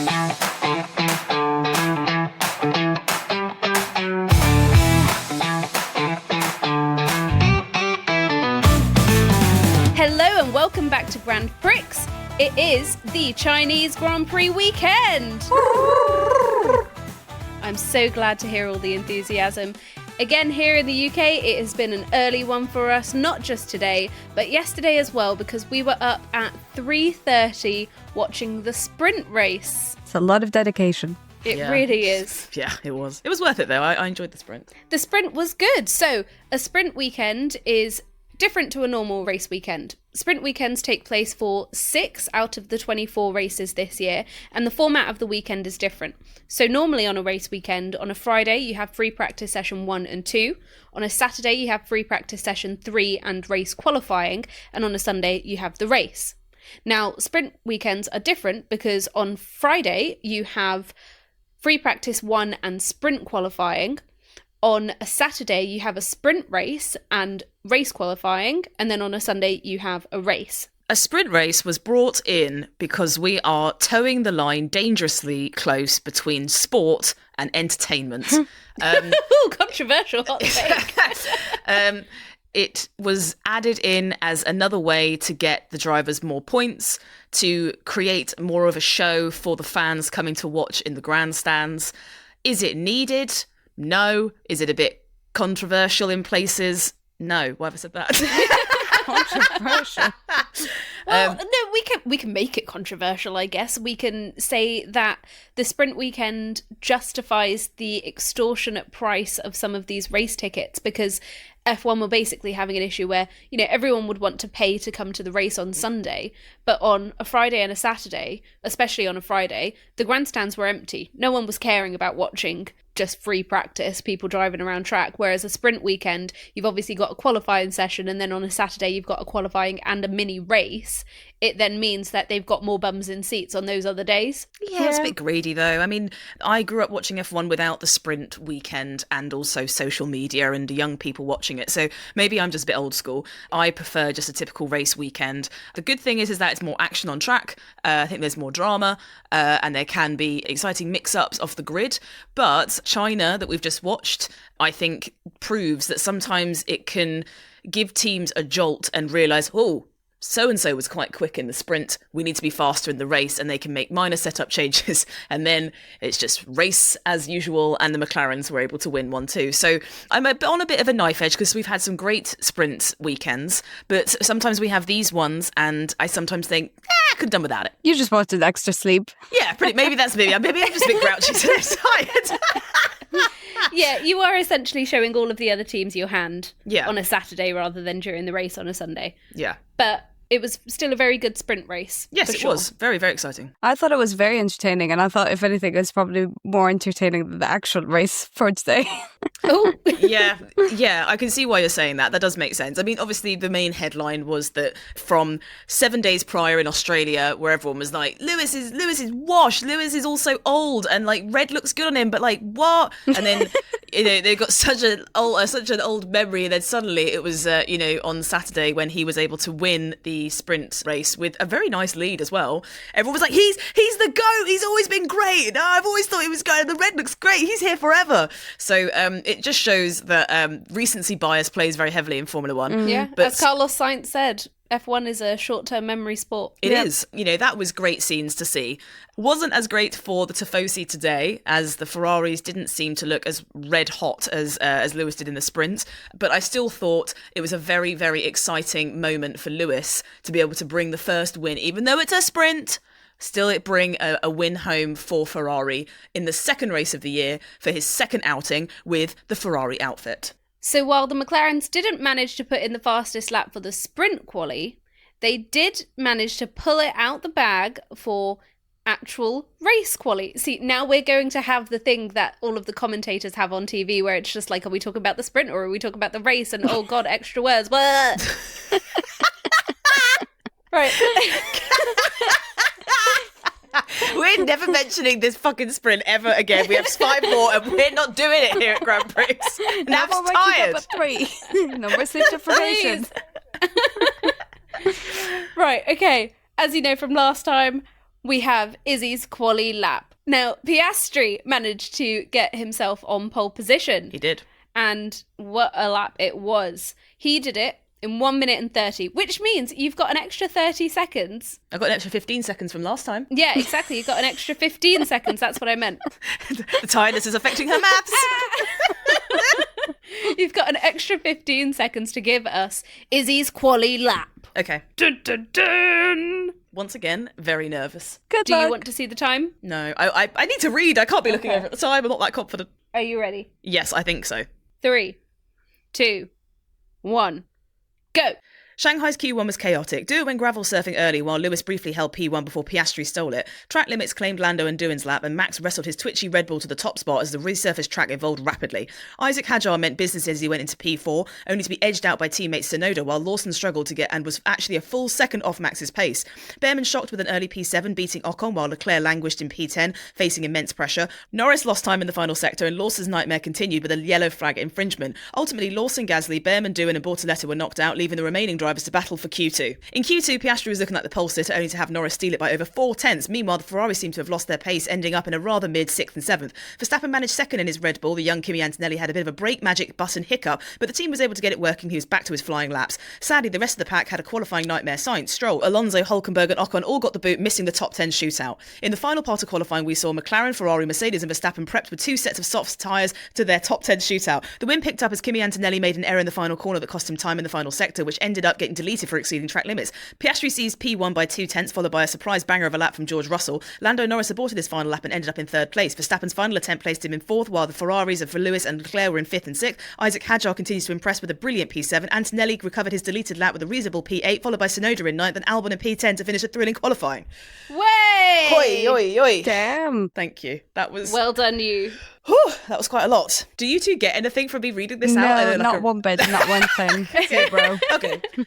Hello and welcome back to Grand Prix. It is the Chinese Grand Prix weekend. I'm so glad to hear all the enthusiasm. Again, here in the UK, it has been an early one for us, not just today, but yesterday as well, because we were up at 3:30 watching the sprint race. It's a lot of dedication. It really is. Yeah, it was. It was worth it, though. I enjoyed the sprint. The sprint was good. So, a sprint weekend is different to a normal race weekend. Sprint weekends take place for 6 out of the 24 races this year, and the format of the weekend is different. So normally on a race weekend, on a Friday you have free practice session 1 and 2, on a Saturday you have free practice session 3 and race qualifying, and on a Sunday you have the race. Now, sprint weekends are different because on Friday you have free practice 1 and sprint qualifying. On a Saturday, you have a sprint race and race qualifying, and then on a Sunday, you have a race. A sprint race was brought in because we are towing the line dangerously close between sport and entertainment. Controversial hot take. It was added in as another way to get the drivers more points, to create more of a show for the fans coming to watch in the grandstands. Is it needed? No. Is it a bit controversial in places? No. Why have I said that? Controversial. Well, no, we can make it controversial, I guess. We can say that the sprint weekend justifies the extortionate price of some of these race tickets because F1 were basically having an issue where, you know, everyone would want to pay to come to the race on Sunday, but on a Friday and a Saturday, especially on a Friday, the grandstands were empty. No one was caring about watching just free practice, people driving around track, whereas a sprint weekend, you've obviously got a qualifying session, and then on a Saturday you've got a qualifying and a mini race. It then means that they've got more bums in seats on those other days. Yeah, it's a bit greedy though. I mean, I grew up watching F1 without the sprint weekend and also social media and young people watching it, so maybe I'm just a bit old school. I prefer just a typical race weekend. The good thing is that it's more action on track. I think there's more drama, and there can be exciting mix-ups off the grid, but China that we've just watched, I think, proves that sometimes it can give teams a jolt and realise, oh, so-and-so was quite quick in the sprint, we need to be faster in the race, and they can make minor setup changes, and then it's just race as usual, and the McLarens were able to win 1-2. So I'm on a bit of a knife edge because we've had some great sprint weekends, but sometimes we have these ones, and I sometimes think, I could have done without it. You just wanted extra sleep. Yeah, maybe that's me. Maybe I'm just a bit grouchy today, tired. Yeah, you are essentially showing all of the other teams your hand Yeah. on a Saturday rather than during the race on a Sunday. Yeah. But it was still a very good sprint race. Yes, for it sure. was. Very, very exciting. I thought it was very entertaining, and I thought, if anything, it's probably more entertaining than the actual race for today. Oh, Yeah, I can see why you're saying that. That does make sense. I mean, obviously, the main headline was that from 7 days prior in Australia, where everyone was like, Lewis is washed. Lewis is also old, and like red looks good on him, but like what? And then they got such an old memory, and then suddenly it was on Saturday when he was able to win the sprint race with a very nice lead as well. Everyone was like, he's the GOAT. He's always been great. No, I've always thought he was great. The red looks great. He's here forever. So it just shows that recency bias plays very heavily in Formula One. yeah. But As Carlos Sainz said, F1 is a short-term memory sport. It is. That was great scenes to see. Wasn't as great for the Tifosi today, as the Ferraris didn't seem to look as red hot as Lewis did in the sprint. But I still thought it was a very, very exciting moment for Lewis to be able to bring the first win, even though it's a sprint. Still, it bring a win home for Ferrari in the second race of the year for his second outing with the Ferrari outfit. So while the McLarens didn't manage to put in the fastest lap for the sprint quali, they did manage to pull it out the bag for actual race quali. See, now we're going to have the thing that all of the commentators have on TV where it's just like, are we talking about the sprint or are we talking about the race? And oh God, extra words. What? Right. We're never mentioning this fucking sprint ever again. We have 5 more and we're not doing it here at Grand Prix. Now I'm tired. Up at 3. No more sleep deprivation. Right, okay. As you know from last time, we have Izzy's quali lap. Now, Piastri managed to get himself on pole position. He did. And what a lap it was. He did it in 1 minute and 30, which means you've got an extra 30 seconds. I got an extra 15 seconds from last time. Yeah, exactly. You've got an extra 15 seconds. That's what I meant. The tiredness is affecting her maths. You've got an extra 15 seconds to give us Izzy's quali lap. Okay. Dun, dun, dun. Once again, very nervous. Good Do luck. you want to see the time? No, I need to read. I can't be looking over at the time. I'm not that confident. Are you ready? Yes, I think so. 3, 2, 1, go. Shanghai's Q1 was chaotic. Dewar went gravel surfing early while Lewis briefly held P1 before Piastri stole it. Track limits claimed Lando and Doohan's lap, and Max wrestled his twitchy Red Bull to the top spot as the resurfaced track evolved rapidly. Isaac Hadjar meant business as he went into P4, only to be edged out by teammate Tsunoda, while Lawson struggled to get and was actually a full second off Max's pace. Behrman shocked with an early P7, beating Ocon, while Leclerc languished in P10, facing immense pressure. Norris lost time in the final sector, and Lawson's nightmare continued with a yellow flag infringement. Ultimately, Lawson, Gasly, Behrman, Doohan and Bortoleto were knocked out, leaving the remaining drivers to battle for Q2. In Q2, Piastri was looking like the pole sitter, only to have Norris steal it by over 4 tenths. Meanwhile, the Ferrari seemed to have lost their pace, ending up in a rather mid 6th and 7th. Verstappen managed second in his Red Bull. The young Kimi Antonelli had a bit of a brake magic button hiccup, but the team was able to get it working. He was back to his flying laps. Sadly, the rest of the pack had a qualifying nightmare. Sainz, Stroll, Alonso, Hulkenberg and Ocon all got the boot, missing the top 10 shootout. In the final part of qualifying, we saw McLaren, Ferrari, Mercedes and Verstappen prepped with 2 sets of soft tyres to their top 10 shootout. The win picked up as Kimi Antonelli made an error in the final corner that cost him time in the final sector, which ended up getting deleted for exceeding track limits. Piastri seized P1 by 2 tenths, followed by a surprise banger of a lap from George Russell. Lando Norris aborted his final lap and ended up in 3rd place. Verstappen's final attempt placed him in 4th, while the Ferraris of Lewis and Leclerc were in 5th and 6th. Isaac Hadjar continues to impress with a brilliant P7. Antonelli recovered his deleted lap with a reasonable P8, followed by Tsunoda in 9th and Albon in P10 to finish a thrilling qualifying. Way! Oi, oi, oi. Damn. Thank you. That was... Well done, you. Whew, that was quite a lot. Do you two get anything from me reading this out? No, not one bit, not one thing. Zero.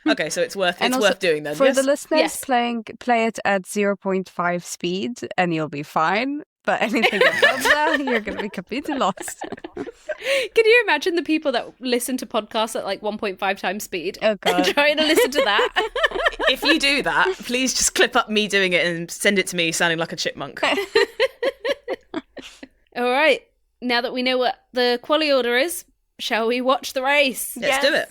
Okay, so it's worth And also, doing then. For yes? the listeners, Yes. play it at 0.5 speed and you'll be fine. But anything above that, you're going to be completely lost. Can you imagine the people that listen to podcasts at like 1.5 times speed? Oh, God. Trying to listen to that. If you do that, please just clip up me doing it and send it to me sounding like a chipmunk. All right. Now that we know what the quali order is, shall we watch the race? Let's do it.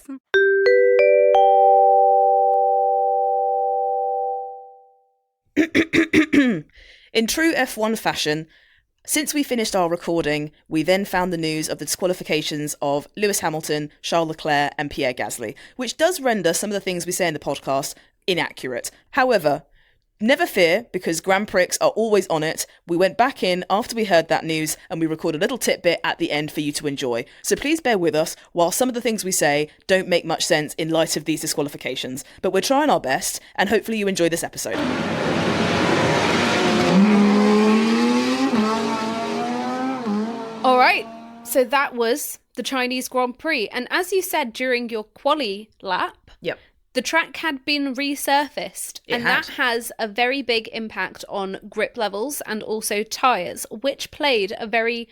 In true F1 fashion, since we finished our recording, we then found the news of the disqualifications of Lewis Hamilton, Charles Leclerc and Pierre Gasly, which does render some of the things we say in the podcast inaccurate. However, never fear, because Grand Prix are always on it. We went back in after we heard that news and we recorded a little tidbit at the end for you to enjoy. So please bear with us while some of the things we say don't make much sense in light of these disqualifications. But we're trying our best and hopefully you enjoy this episode. All right. So that was the Chinese Grand Prix. And as you said during your quali lap, Yep. the track had been resurfaced, It and had. that has a very big impact on grip levels and also tyres, which played a very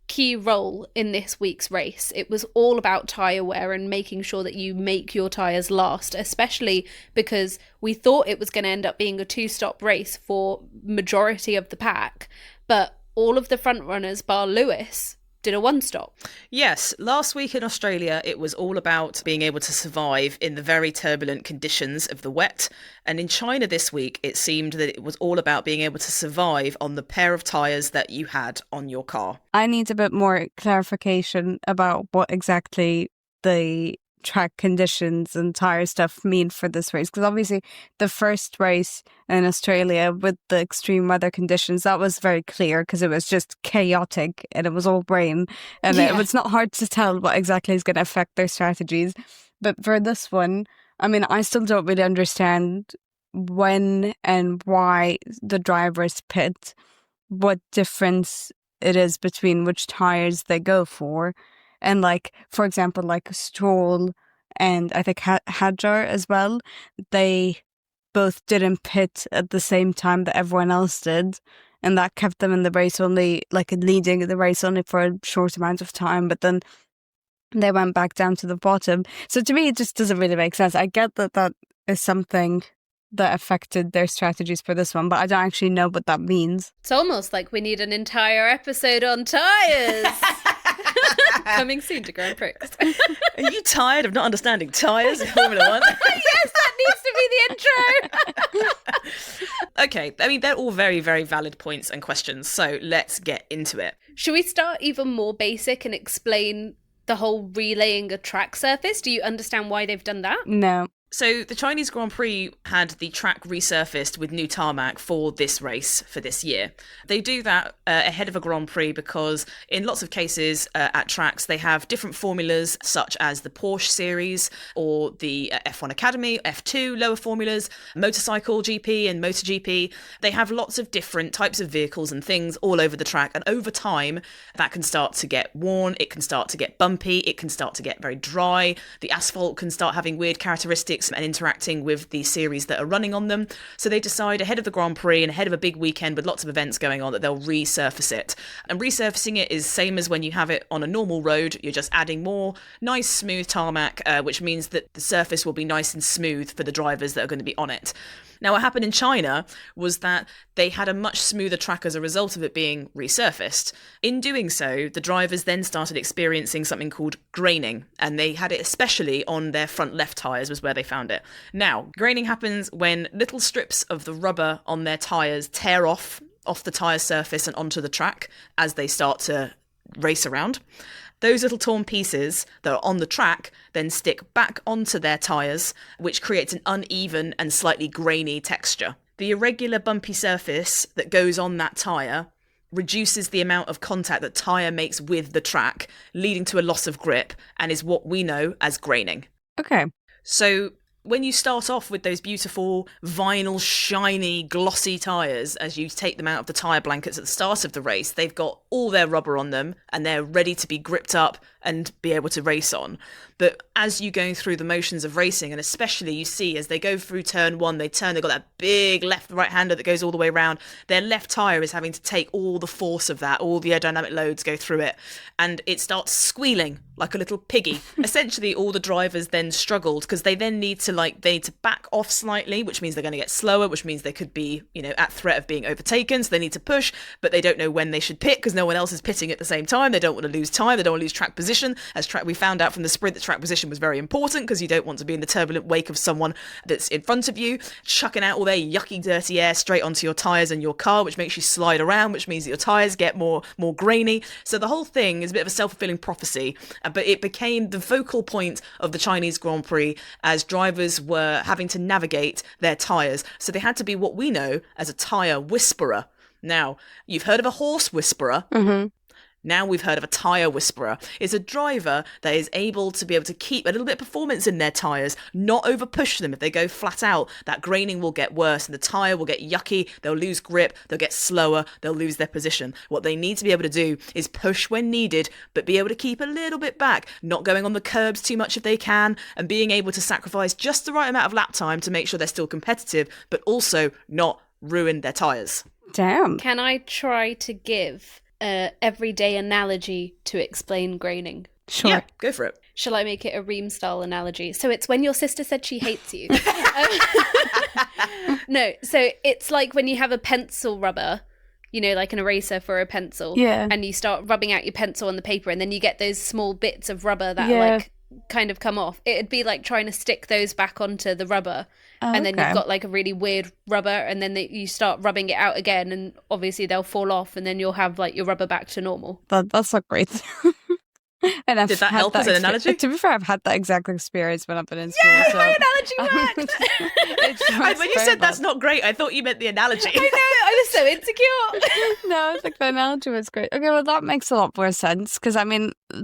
key role in this week's race. It was all about tyre wear and making sure that you make your tyres last, especially because we thought it was going to end up being a 2-stop race for majority of the pack, but all of the front runners, bar Lewis, did a 1-stop. Yes, last week in Australia, it was all about being able to survive in the very turbulent conditions of the wet. And in China this week, it seemed that it was all about being able to survive on the pair of tyres that you had on your car. I need a bit more clarification about what exactly the track conditions and tire stuff mean for this race, because obviously the first race in Australia with the extreme weather conditions, that was very clear because it was just chaotic and it was all rain and it was not hard to tell what exactly is going to affect their strategies. But for this one, I mean, I still don't really understand when and why the drivers pit, what difference it is between which tires they go for. And like, for example, like Stroll and I think Hadjar as well, they both didn't pit at the same time that everyone else did. And that kept them in the race only, like leading the race only for a short amount of time. But then they went back down to the bottom. So to me, it just doesn't really make sense. I get that that is something that affected their strategies for this one, but I don't actually know what that means. It's almost like we need an entire episode on tyres. Coming soon to Grand Prix. Are you tired of not understanding tyres in Formula One? Yes, that needs to be the intro. Okay, I mean, they're all very, very valid points and questions, so let's get into it. Should we start even more basic and explain the whole relaying a track surface? Do you understand why they've done that? No. So the Chinese Grand Prix had the track resurfaced with new tarmac for this race for this year. They do that ahead of a Grand Prix because in lots of cases at tracks, they have different formulas such as the Porsche series or the F1 Academy, F2 lower formulas, motorcycle GP and MotoGP. They have lots of different types of vehicles and things all over the track. And over time, that can start to get worn. It can start to get bumpy. It can start to get very dry. The asphalt can start having weird characteristics and interacting with the series that are running on them. So they decide ahead of the Grand Prix and ahead of a big weekend with lots of events going on that they'll resurface it. And resurfacing it is same as when you have it on a normal road. You're just adding more nice smooth tarmac, which means that the surface will be nice and smooth for the drivers that are going to be on it. Now, what happened in China was that they had a much smoother track as a result of it being resurfaced. In doing so, the drivers then started experiencing something called graining, and they had it especially on their front left tyres was where they found it. Now, graining happens when little strips of the rubber on their tyres tear off the tyre surface and onto the track as they start to race around. Those little torn pieces that are on the track then stick back onto their tyres, which creates an uneven and slightly grainy texture. The irregular bumpy surface that goes on that tyre reduces the amount of contact that tyre makes with the track, leading to a loss of grip, and is what we know as graining. Okay. So when you start off with those beautiful vinyl, shiny, glossy tyres, as you take them out of the tyre blankets at the start of the race, they've got all their rubber on them and they're ready to be gripped up and be able to race on. But as you go through the motions of racing, and especially you see as they go through turn one, they've got that big left-right-hander that goes all the way around. Their left tyre is having to take all the force of that, all the aerodynamic loads go through it, and it starts squealing like a little piggy. Essentially, all the drivers then struggled because they then need to back off slightly, which means they're going to get slower, which means they could be, at threat of being overtaken. So they need to push, but they don't know when they should pit because no one else is pitting at the same time. They don't want to lose time. They don't want to lose track position. We found out from the sprint that track position was very important because you don't want to be in the turbulent wake of someone that's in front of you, chucking out all their yucky, dirty air straight onto your tyres and your car, which makes you slide around, which means that your tyres get more grainy. So the whole thing is a bit of a self-fulfilling prophecy, but it became the focal point of the Chinese Grand Prix as drivers were having to navigate their tyres. So they had to be what we know as a tyre whisperer. Now, you've heard of a horse whisperer. Mm-hmm. Now we've heard of a tyre whisperer. It's a driver that is able to be able to keep a little bit of performance in their tyres, not over push them. If they go flat out, that graining will get worse and the tyre will get yucky, they'll lose grip, they'll get slower, they'll lose their position. What they need to be able to do is push when needed, but be able to keep a little bit back, not going on the curbs too much if they can, and being able to sacrifice just the right amount of lap time to make sure they're still competitive, but also not ruin their tyres. Damn. Can I try to give everyday analogy to explain graining? Sure. Yeah, go for it. Shall I make it a Ream style analogy? So it's when your sister said she hates you. No, so it's like when you have a pencil rubber, like an eraser for a pencil. Yeah. And you start rubbing out your pencil on the paper and then you get those small bits of rubber that kind of come off. It'd be like trying to stick those back onto the rubber. And then you've got like a really weird rubber and then you start rubbing it out again and obviously they'll fall off and then you'll have like your rubber back to normal. That's not great. And Did that help as an analogy? To be fair, I've had that exact experience when I've been in school. Yeah, so my analogy worked! When you said that's not great, I thought you meant the analogy. I know, I was so insecure. No, it's like the analogy was great. Okay, well, that makes a lot more sense because,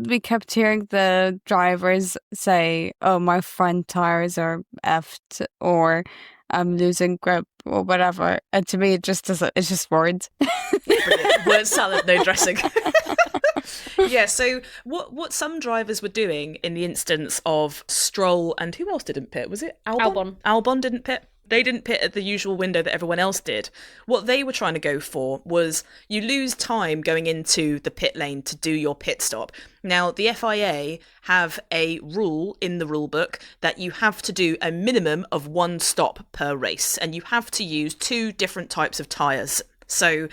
we kept hearing the drivers say, oh, my front tires are effed or I'm losing grip or whatever. And to me, it just doesn't, it's just words. Brilliant. Word salad, no dressing. Yeah, so what some drivers were doing in the instance of Stroll and who else didn't pit? Was it Albon? Albon. Albon didn't pit. They didn't pit at the usual window that everyone else did. What they were trying to go for was you lose time going into the pit lane to do your pit stop. Now, the FIA have a rule in the rule book that you have to do a minimum of 1 stop per race, and you have to use 2 different types of tyres. So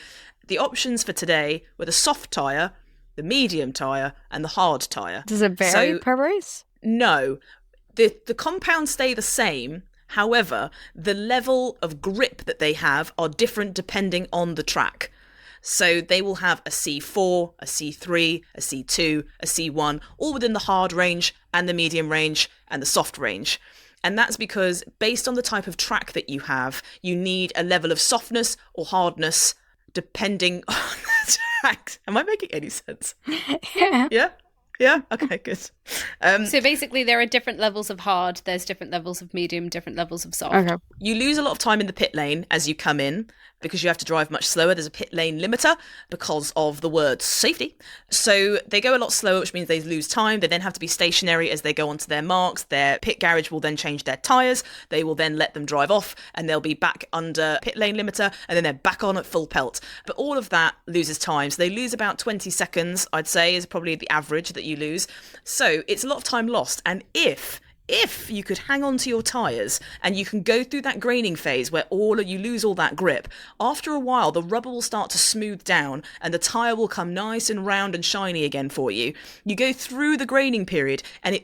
the options for today were the soft tyre, the medium tyre, and the hard tyre. Does it vary per race? No. The compounds stay the same. However, the level of grip that they have are different depending on the track. So they will have a C4, a C3, a C2, a C1, all within the hard range and the medium range and the soft range. And that's because based on the type of track that you have, you need a level of softness or hardness depending on the track. Am I making any sense? Yeah. Yeah? Yeah? Okay, good. So basically there are different levels of hard, there's different levels of medium, different levels of soft. Okay. You lose a lot of time in the pit lane as you come in because you have to drive much slower. There's a pit lane limiter because of the word safety. So they go a lot slower, which means they lose time. They then have to be stationary as they go onto their marks. Their pit garage will then change their tyres. They will then let them drive off and they'll be back under pit lane limiter and then they're back on at full pelt. But all of that loses time. So they lose about 20 seconds, I'd say, is probably the average that you lose. So it's a lot of time lost. And if you could hang on to your tyres and you can go through that graining phase where you lose all that grip, after a while the rubber will start to smooth down and the tyre will come nice and round and shiny again for you. You go through the graining period and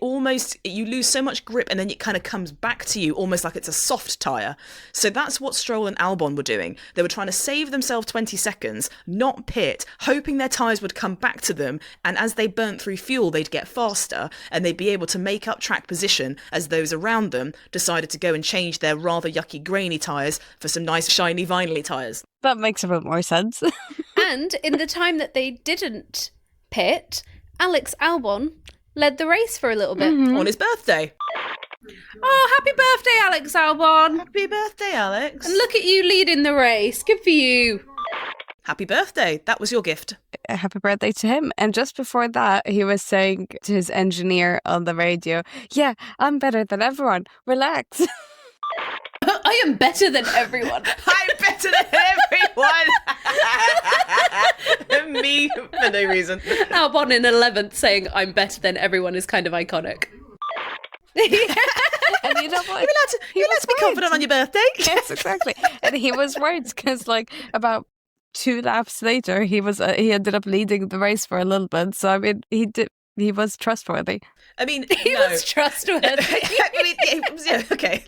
you lose so much grip and then it kind of comes back to you almost like it's a soft tyre. So that's what Stroll and Albon were doing. They were trying to save themselves 20 seconds, not pit, hoping their tyres would come back to them, and as they burnt through fuel they'd get faster and they'd be able to make up track position as those around them decided to go and change their rather yucky grainy tyres for some nice shiny vinyl tyres. That makes a bit more sense. And in the time that they didn't pit, Alex Albon led the race for a little bit. On his birthday. Oh, happy birthday, Alex Albon. Happy birthday, Alex. And look at you leading the race. Good for you. Happy birthday. That was your gift. Happy birthday to him. And just before that, he was saying to his engineer on the radio, yeah, I'm better than everyone. Relax. I am better than everyone. I'm better than everyone. Me for no reason. Albon in 11th saying I'm better than everyone is kind of iconic. And you know what? You're allowed to be confident on your birthday. Yes, exactly. And he was right because about 2 laps later, he ended up leading the race for a little bit. So I mean, he was trustworthy. I mean, he was trustworthy. Yeah, okay.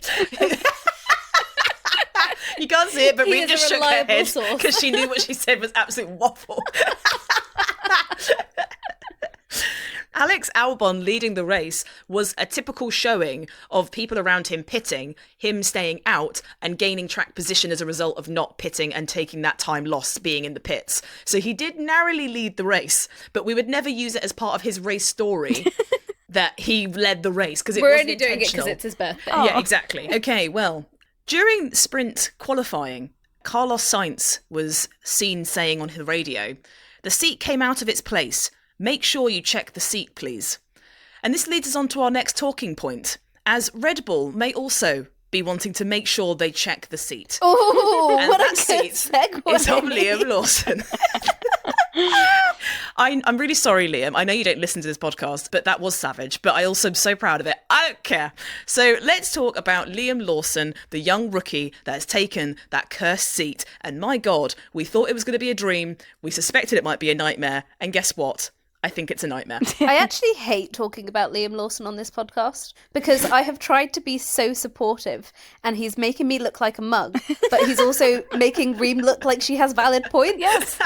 You can't see it, but we just shook her head because she knew what she said was absolute waffle. Alex Albon leading the race was a typical showing of people around him pitting, him staying out and gaining track position as a result of not pitting and taking that time lost being in the pits. So he did narrowly lead the race, but we would never use it as part of his race story that he led the race because we're only doing it because it's his birthday. Oh. Yeah, exactly. Okay, well, during sprint qualifying, Carlos Sainz was seen saying on the radio, "The seat came out of its place. Make sure you check the seat, please." And this leads us on to our next talking point, as Red Bull may also be wanting to make sure they check the seat. Oh, and what that a seat good segue. is of Liam Lawson. I'm really sorry, Liam. I know you don't listen to this podcast, but that was savage. But I also am so proud of it. I don't care. So let's talk about Liam Lawson, the young rookie that has taken that cursed seat. And my God, we thought it was going to be a dream. We suspected it might be a nightmare. And guess what? I think it's a nightmare. I actually hate talking about Liam Lawson on this podcast because I have tried to be so supportive and he's making me look like a mug, but he's also making Reem look like she has valid points. Yes.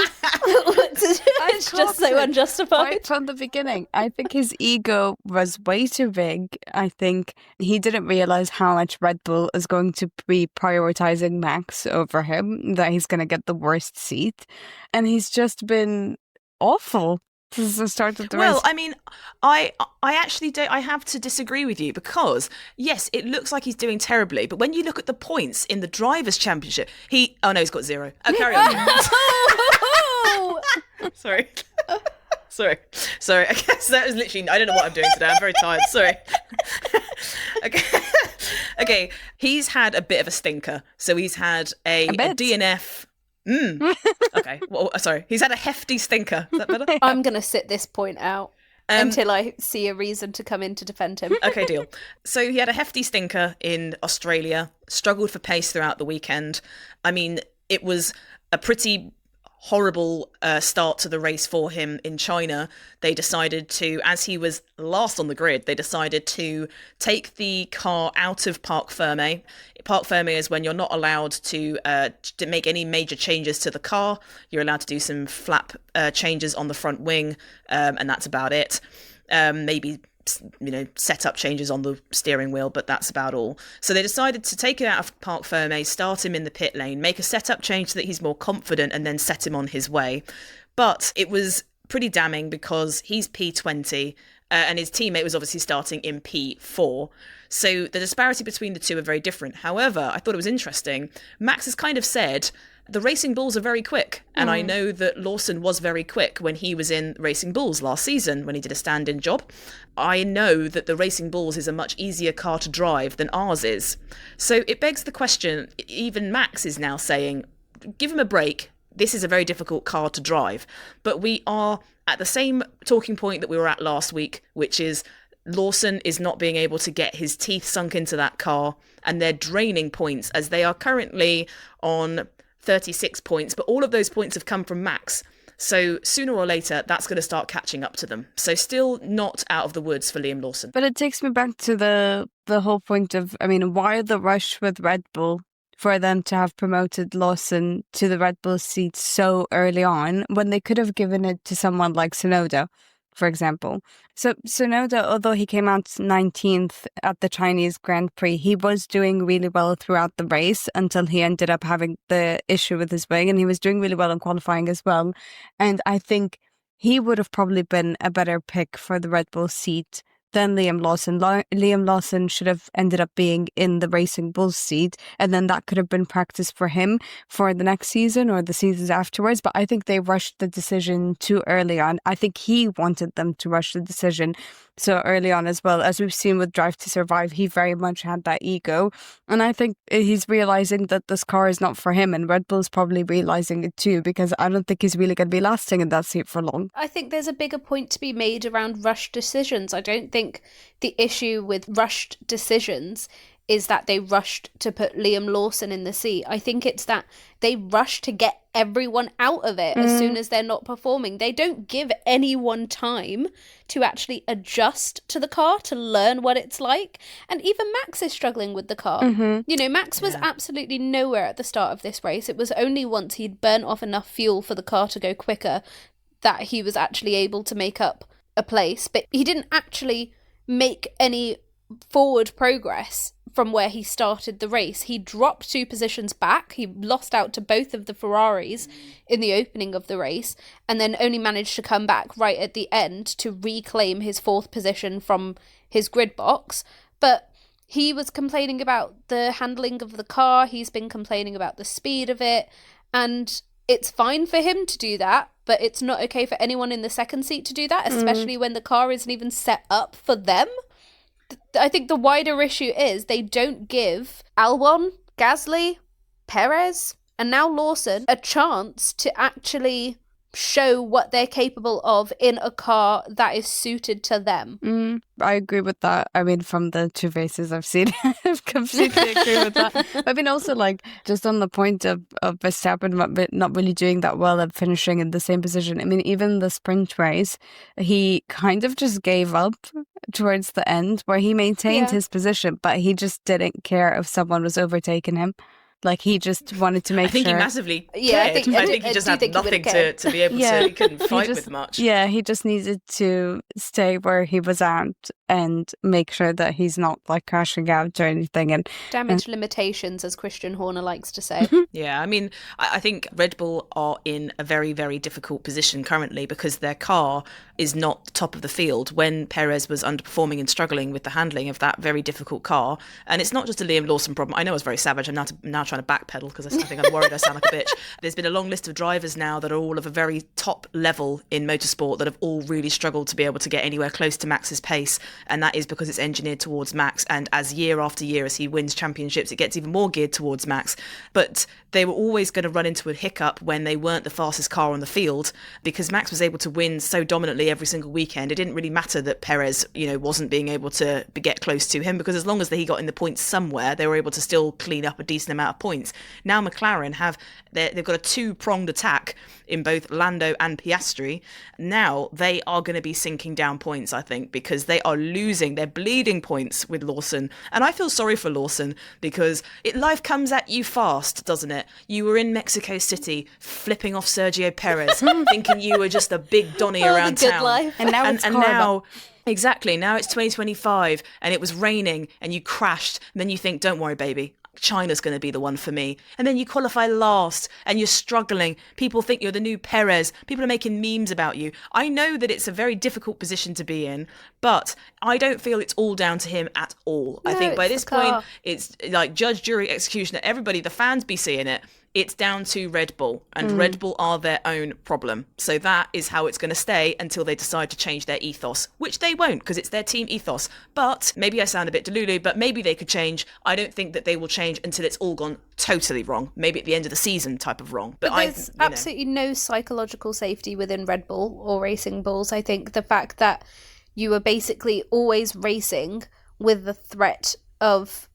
It's just so unjustified. Right from the beginning. I think his ego was way too big. I think he didn't realise how much Red Bull is going to be prioritising Max over him, that he's going to get the worst seat. And he's just been awful. This is the start of the race. Well, I mean, I actually don't. I have to disagree with you because yes, it looks like he's doing terribly, but when you look at the points in the drivers' championship, he's got 0. Oh, carry on. Sorry. Okay, so that was literally. I don't know what I'm doing today. I'm very tired. Sorry. Okay. Okay, he's had a bit of a stinker. So he's had a DNF. Okay, well, sorry. He's had a hefty stinker. Is that better? I'm going to sit this point out until I see a reason to come in to defend him. Okay, deal. So he had a hefty stinker in Australia, struggled for pace throughout the weekend. I mean, it was a pretty horrible start to the race for him in China. They decided to, as he was last on the grid, they decided to take the car out of Parc Ferme. Parc Ferme is when you're not allowed to make any major changes to the car. You're allowed to do some flap changes on the front wing, and that's about it. Maybe setup changes on the steering wheel, but that's about all. So they decided to take it out of Parc Ferme, start him in the pit lane, make a setup change so that he's more confident, and then set him on his way. But it was pretty damning because he's P20 and his teammate was obviously starting in P4. So the disparity between the two are very different. However, I thought it was interesting. Max has kind of said the Racing Bulls are very quick. And I know that Lawson was very quick when he was in Racing Bulls last season when he did a stand-in job. I know that the Racing Bulls is a much easier car to drive than ours is. So it begs the question, even Max is now saying, give him a break. This is a very difficult car to drive. But we are at the same talking point that we were at last week, which is Lawson is not being able to get his teeth sunk into that car, and they're draining points as they are currently on 36 points, but all of those points have come from Max. So sooner or later, that's going to start catching up to them. So still not out of the woods for Liam Lawson. But it takes me back to the whole point of, why the rush with Red Bull for them to have promoted Lawson to the Red Bull seat so early on when they could have given it to someone like Tsunoda, for example. So Tsunoda, although he came out 19th at the Chinese Grand Prix, he was doing really well throughout the race until he ended up having the issue with his wing, and he was doing really well in qualifying as well. And I think he would have probably been a better pick for the Red Bull seat than Liam Lawson. Liam Lawson should have ended up being in the Racing Bulls seat, and then that could have been practice for him for the next season or the seasons afterwards. But I think they rushed the decision too early on. I think he wanted them to rush the decision so early on as well. As we've seen with Drive to Survive, he very much had that ego. And I think he's realizing that this car is not for him, and Red Bull's probably realizing it too, because I don't think he's really going to be lasting in that seat for long. I think there's a bigger point to be made around rushed decisions. I don't think the issue with rushed decisions is that they rushed to put Liam Lawson in the seat. I think it's that they rush to get everyone out of it as soon as they're not performing. They don't give anyone time to actually adjust to the car, to learn what it's like. And even Max is struggling with the car. Max was absolutely nowhere at the start of this race. It was only once he'd burnt off enough fuel for the car to go quicker that he was actually able to make up a place. But he didn't actually make any forward progress from where he started the race. He dropped 2 positions back. He lost out to both of the Ferraris in the opening of the race, and then only managed to come back right at the end to reclaim his 4th position from his grid box. But he was complaining about the handling of the car. He's been complaining about the speed of it, and it's fine for him to do that, but it's not okay for anyone in the second seat to do that, especially when the car isn't even set up for them. I think the wider issue is they don't give Albon, Gasly, Perez, and now Lawson a chance to actually show what they're capable of in a car that is suited to them. I agree with that. From the 2 races I've seen, I completely agree with that. Also, just on the point of Verstappen not really doing that well at finishing in the same position. Even the sprint race, he kind of just gave up towards the end, where he maintained his position, but he just didn't care if someone was overtaking him. He just wanted to make sure. I think he massively cared. Yeah, I think he just had nothing to be able to. He couldn't fight with much. Yeah, he just needed to stay where he was at and make sure that he's not crashing out or anything. And damage limitations, as Christian Horner likes to say. Yeah, I think Red Bull are in a very, very difficult position currently because their car is not top of the field when Perez was underperforming and struggling with the handling of that very difficult car. And it's not just a Liam Lawson problem. I know I was very savage. I'm now trying to backpedal because I think I'm worried I sound like a bitch. There's been a long list of drivers now that are all of a very top level in motorsport that have all really struggled to be able to get anywhere close to Max's pace. And that is because it's engineered towards Max. And as year after year, as he wins championships, it gets even more geared towards Max. But they were always going to run into a hiccup when they weren't the fastest car on the field, because Max was able to win so dominantly every single weekend. It didn't really matter that Perez, wasn't being able to get close to him, because as long as he got in the points somewhere, they were able to still clean up a decent amount of points. Now McLaren they've got a two-pronged attack in both Lando and Piastri. Now they are going to be sinking down points, I think, because they're bleeding points with Lawson. And I feel sorry for Lawson, because life comes at you fast, doesn't it? You were in Mexico City flipping off Sergio Perez, thinking you were just a big Donny around the good town. Life. And now it's horrible. Exactly. Now it's 2025 and it was raining and you crashed. And then you think, don't worry, baby. China's going to be the one for me. And then you qualify last and you're struggling. People think you're the new Perez. People are making memes about you. I know that it's a very difficult position to be in, but I don't feel it's all down to him at all. No, I think by this point, car. it's like judge, jury, executioner, everybody, the fans be seeing it. It's down to Red Bull, and Red Bull are their own problem. So that is how it's going to stay until they decide to change their ethos, which they won't, because it's their team ethos. But maybe I sound a bit delulu, but maybe they could change. I don't think that they will change until it's all gone totally wrong. Maybe at the end of the season type of wrong. But there's absolutely no psychological safety within Red Bull or Racing Bulls. I think the fact that you are basically always racing with the threat of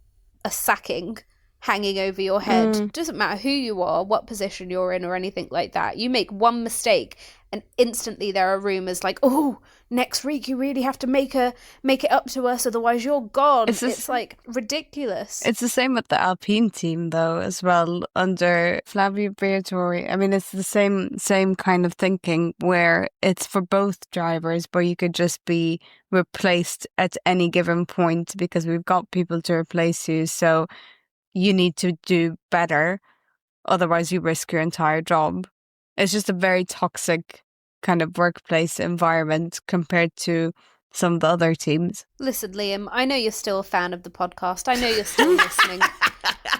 a sacking hanging over your head. Doesn't matter who you are, what position you're in, or anything like that. You make one mistake and instantly there are rumours like, oh, next week you really have to make it up to us, otherwise you're gone. It's like ridiculous. It's the same with the Alpine team though as well, under Flavio Briatore. I mean, it's the same kind of thinking where it's for both drivers, but you could just be replaced at any given point because we've got people to replace you. So you need to do better, otherwise you risk your entire job. It's just a very toxic kind of workplace environment compared to some of the other teams. Listen, Liam, I know you're still a fan of the podcast. I know you're still listening.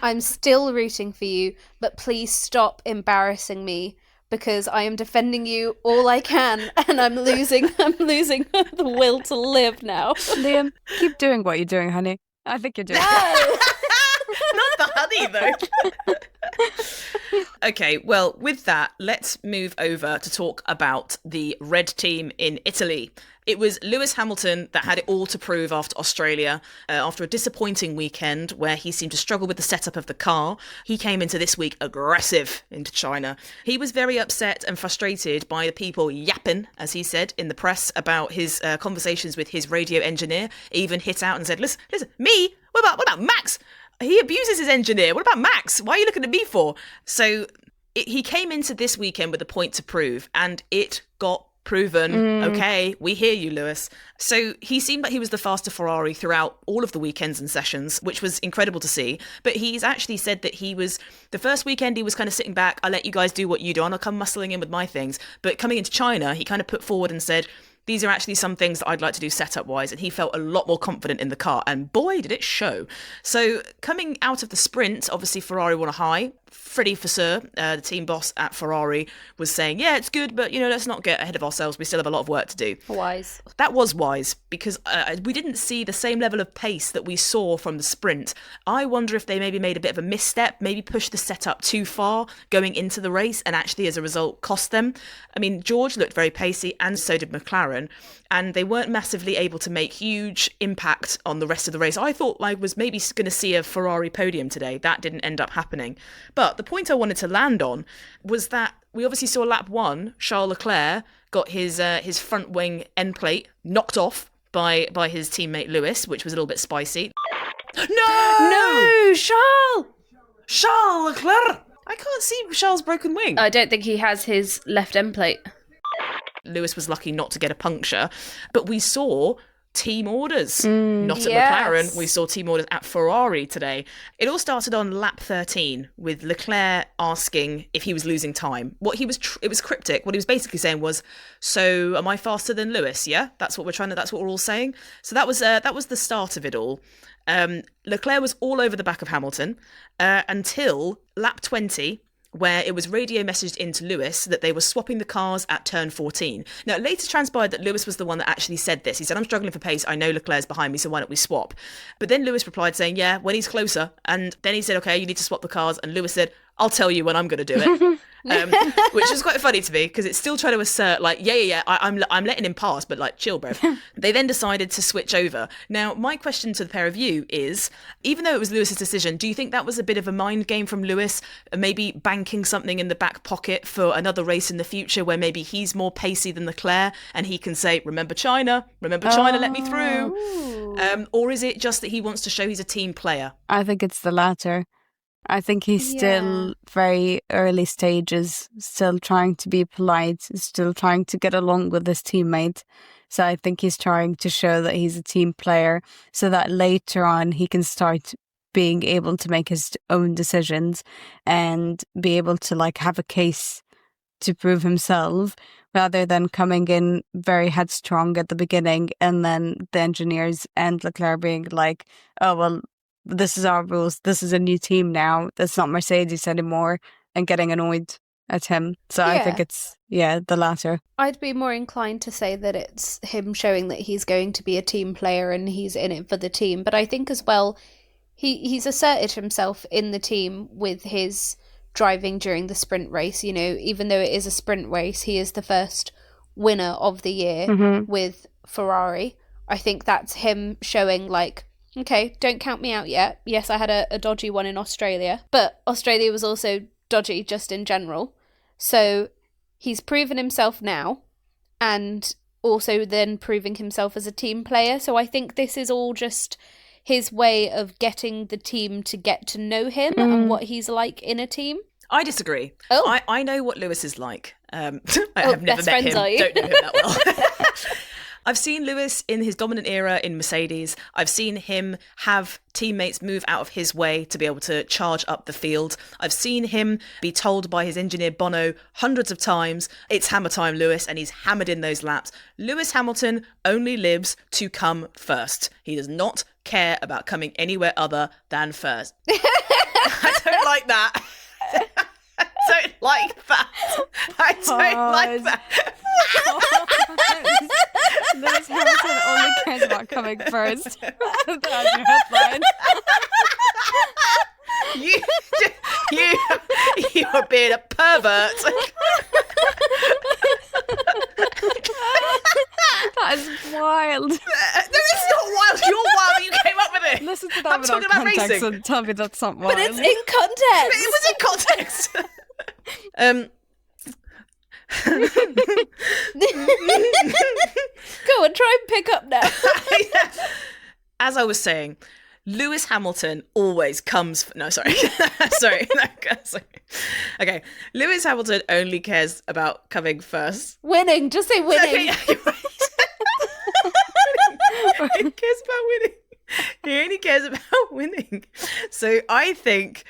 I'm still rooting for you, but please stop embarrassing me, because I am defending you all I can, and I'm losing the will to live now. Liam, keep doing what you're doing, honey. I think you're doing it. Not the honey, though. Okay, well, with that, let's move over to talk about the red team in Italy. It was Lewis Hamilton that had it all to prove after Australia. After a disappointing weekend where he seemed to struggle with the setup of the car, he came into this week aggressive into China. He was very upset and frustrated by the people yapping, as he said, in the press about his conversations with his radio engineer. He even hit out and said, listen, me? What about Max? He abuses his engineer. What about Max? Why are you looking at me for? So he came into this weekend with a point to prove, and it got proven. Okay, we hear you, Lewis. So he seemed like he was the faster Ferrari throughout all of the weekends and sessions, which was incredible to see. But he's actually said that he was, the first weekend he was kind of sitting back, I'll let you guys do what you do, and I'll come muscling in with my things. But coming into China, he kind of put forward and said, these are actually some things that I'd like to do setup-wise, and he felt a lot more confident in the car, and boy, did it show. So coming out of the sprint, obviously Ferrari won a high. Freddie Vasseur, the team boss at Ferrari, was saying, yeah, it's good, but, let's not get ahead of ourselves. We still have a lot of work to do. Wise. That was wise, because we didn't see the same level of pace that we saw from the sprint. I wonder if they maybe made a bit of a misstep, maybe pushed the setup too far going into the race, and actually, as a result, cost them. I mean, George looked very pacey, and so did McLaren, and they weren't massively able to make huge impact on the rest of the race. I thought I was maybe going to see a Ferrari podium today. That didn't end up happening. But the point I wanted to land on was that we obviously saw lap one, Charles Leclerc got his front wing end plate knocked off by his teammate Lewis, which was a little bit spicy. No, Charles Leclerc. I can't see Charles' broken wing. I don't think he has his left end plate. Lewis was lucky not to get a puncture, but we saw team orders. Not at Yes. McLaren, we saw team orders at Ferrari today. It all started on lap 13 with Leclerc asking if he was losing time. It was cryptic. What he was basically saying was, so am I faster than Lewis? Yeah, that's what we're all saying. So that was the start of it all. Leclerc was all over the back of Hamilton until lap 20, where it was radio messaged into Lewis that they were swapping the cars at turn 14. Now, it later transpired that Lewis was the one that actually said this. He said, I'm struggling for pace. I know Leclerc's behind me, so why don't we swap? But then Lewis replied saying, yeah, when he's closer. And then he said, okay, you need to swap the cars. And Lewis said, I'll tell you when I'm going to do it. Which is quite funny to me because it's still trying to assert like, I'm letting him pass, but like, chill, bro. They then decided to switch over. Now, my question to the pair of you is, even though it was Lewis's decision, do you think that was a bit of a mind game from Lewis, maybe banking something in the back pocket for another race in the future where maybe he's more pacey than Leclerc and he can say, remember China, let me through? Or is it just that he wants to show he's a team player? I think it's the latter. I think he's still very early stages, still trying to be polite, still trying to get along with his teammate. So I think he's trying to show that he's a team player so that later on he can start being able to make his own decisions and be able to like have a case to prove himself rather than coming in very headstrong at the beginning and then the engineers and Leclerc being like, oh, well, this is our rules. This is a new team now. That's not Mercedes anymore, and getting annoyed at him. So I think it's, the latter. I'd be more inclined to say that it's him showing that he's going to be a team player and he's in it for the team. But I think as well, he's asserted himself in the team with his driving during the sprint race. You know, even though it is a sprint race, he is the first winner of the year with Ferrari. I think that's him showing like, okay, don't count me out yet. Yes, I had a dodgy one in Australia, but Australia was also dodgy just in general. So he's proven himself now and also then proving himself as a team player. So I think this is all just his way of getting the team to get to know him and what he's like in a team. I disagree. Oh. I know what Lewis is like. I have never met friends, him. are you? Don't know him that well. I've seen Lewis in his dominant era in Mercedes. I've seen him have teammates move out of his way to be able to charge up the field. I've seen him be told by his engineer Bono hundreds of times, it's hammer time, Lewis, and he's hammered in those laps. Lewis Hamilton only lives to come first. He does not care about coming anywhere other than first. I don't like that. I don't like that. I don't like that. Lewis Hamilton only cares about coming first. That's your headline. You are being a pervert. That is wild. No, it's not wild. You're wild. You came up with it. Listen to that I'm without talking about context racing. and tell me that's not wild. But it's in context. It was in context. Go on, try and pick up now. As I was saying, Lewis Hamilton always comes... No, sorry. sorry. Okay. Lewis Hamilton only cares about coming first. Winning. Just say winning. Okay, you're right. He cares about winning. He only cares about winning. So I think...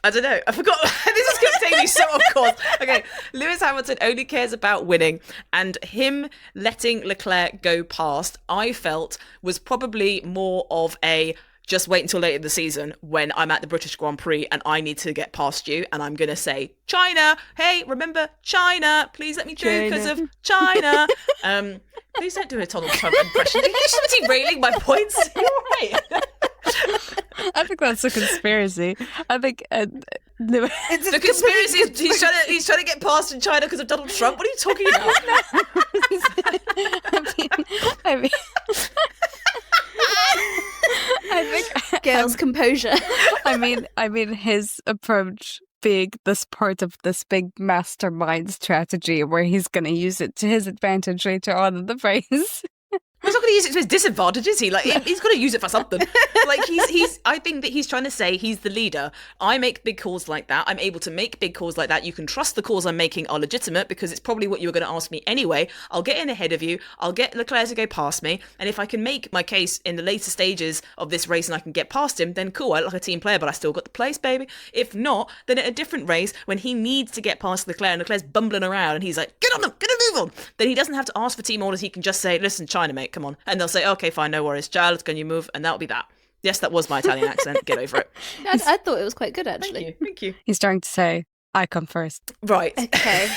I don't know. I forgot. This is going to take me so off course. Okay. Lewis Hamilton only cares about winning, and him letting Leclerc go past, I felt, was probably more of a just wait until later in the season when I'm at the British Grand Prix and I need to get past you and I'm going to say, China, hey, remember China, please let me through because of China. Please don't do a Donald Trump impression. You're just derailing my points. You're right. I think that's a conspiracy. I think it's the conspiracy is he's trying to get past in China because of Donald Trump. What are you talking about? I think Gail's composure. I mean his approach being this part of this big mastermind strategy where he's going to use it to his advantage later on in the race. He's not going to use it to his disadvantage, is he? Like, he's got to use it for something. Like, I think that he's trying to say he's the leader. I make big calls like that. I'm able to make big calls like that. You can trust the calls I'm making are legitimate because it's probably what you were going to ask me anyway. I'll get in ahead of you. I'll get Leclerc to go past me. And if I can make my case in the later stages of this race and I can get past him, then cool. I look like a team player, but I still got the place, baby. If not, then at a different race, when he needs to get past Leclerc and Leclerc's bumbling around and he's like, get on them, move on. Then he doesn't have to ask for team orders. He can just say, listen, China, mate, come on. And they'll say, okay, fine, no worries. Charles, can you move? And that'll be that. Yes, that was my Italian accent. Get over it. I thought it was quite good, actually. Thank you. He's trying to say, I come first. Right. Okay.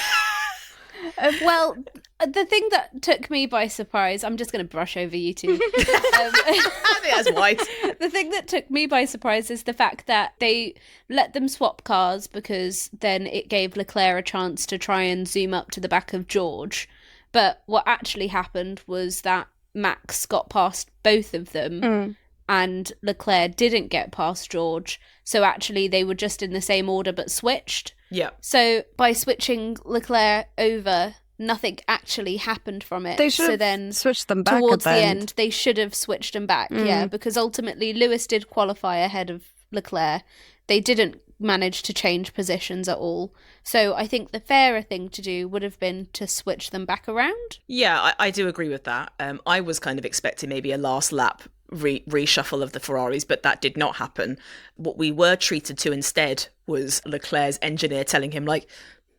Well, the thing that took me by surprise, I'm just going to brush over you two. I think that's wise. The thing that took me by surprise is the fact that they let them swap cars because then it gave Leclerc a chance to try and zoom up to the back of George. But what actually happened was that Max got past both of them and Leclerc didn't get past George. So actually they were just in the same order but switched. Yeah. So by switching Leclerc over, nothing actually happened from it. They should have switched them back towards at the end. They should have switched them back, yeah, because ultimately Lewis did qualify ahead of Leclerc. They didn't manage to change positions at all. So I think the fairer thing to do would have been to switch them back around. Yeah, I do agree with that. I was kind of expecting maybe a last lap reshuffle of the Ferraris, but that did not happen. What we were treated to instead was Leclerc's engineer telling him, like,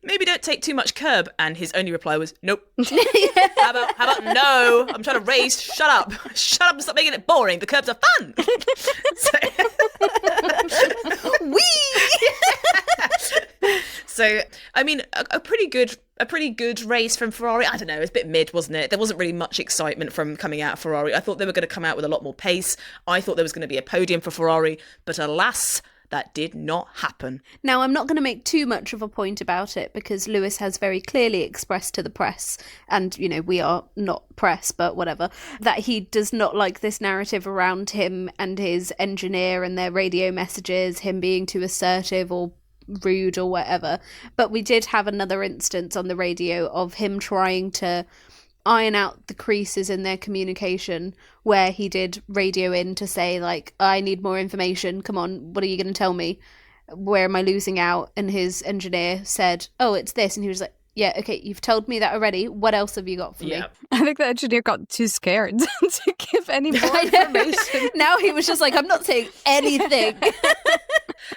maybe don't take too much curb, and his only reply was, nope. How about no? I'm trying to race. Shut up and stop making it boring. The curbs are fun. So, I mean, a pretty good race from Ferrari. I don't know, it was a bit mid, wasn't it? There wasn't really much excitement from coming out of Ferrari. I thought they were going to come out with a lot more pace. I thought there was going to be a podium for Ferrari, but alas, that did not happen. Now, I'm not going to make too much of a point about it because Lewis has very clearly expressed to the press, and, you know, we are not press, but whatever, that he does not like this narrative around him and his engineer and their radio messages, him being too assertive or rude or whatever. But we did have another instance on the radio of him trying to iron out the creases in their communication, where he did radio in to say, like, I need more information, come on, what are you going to tell me, where am I losing out? And his engineer said, oh, it's this, and he was like, yeah, okay, you've told me that already, what else have you got for me? I think the engineer got too scared to give any more information. Now he was just like, I'm not saying anything.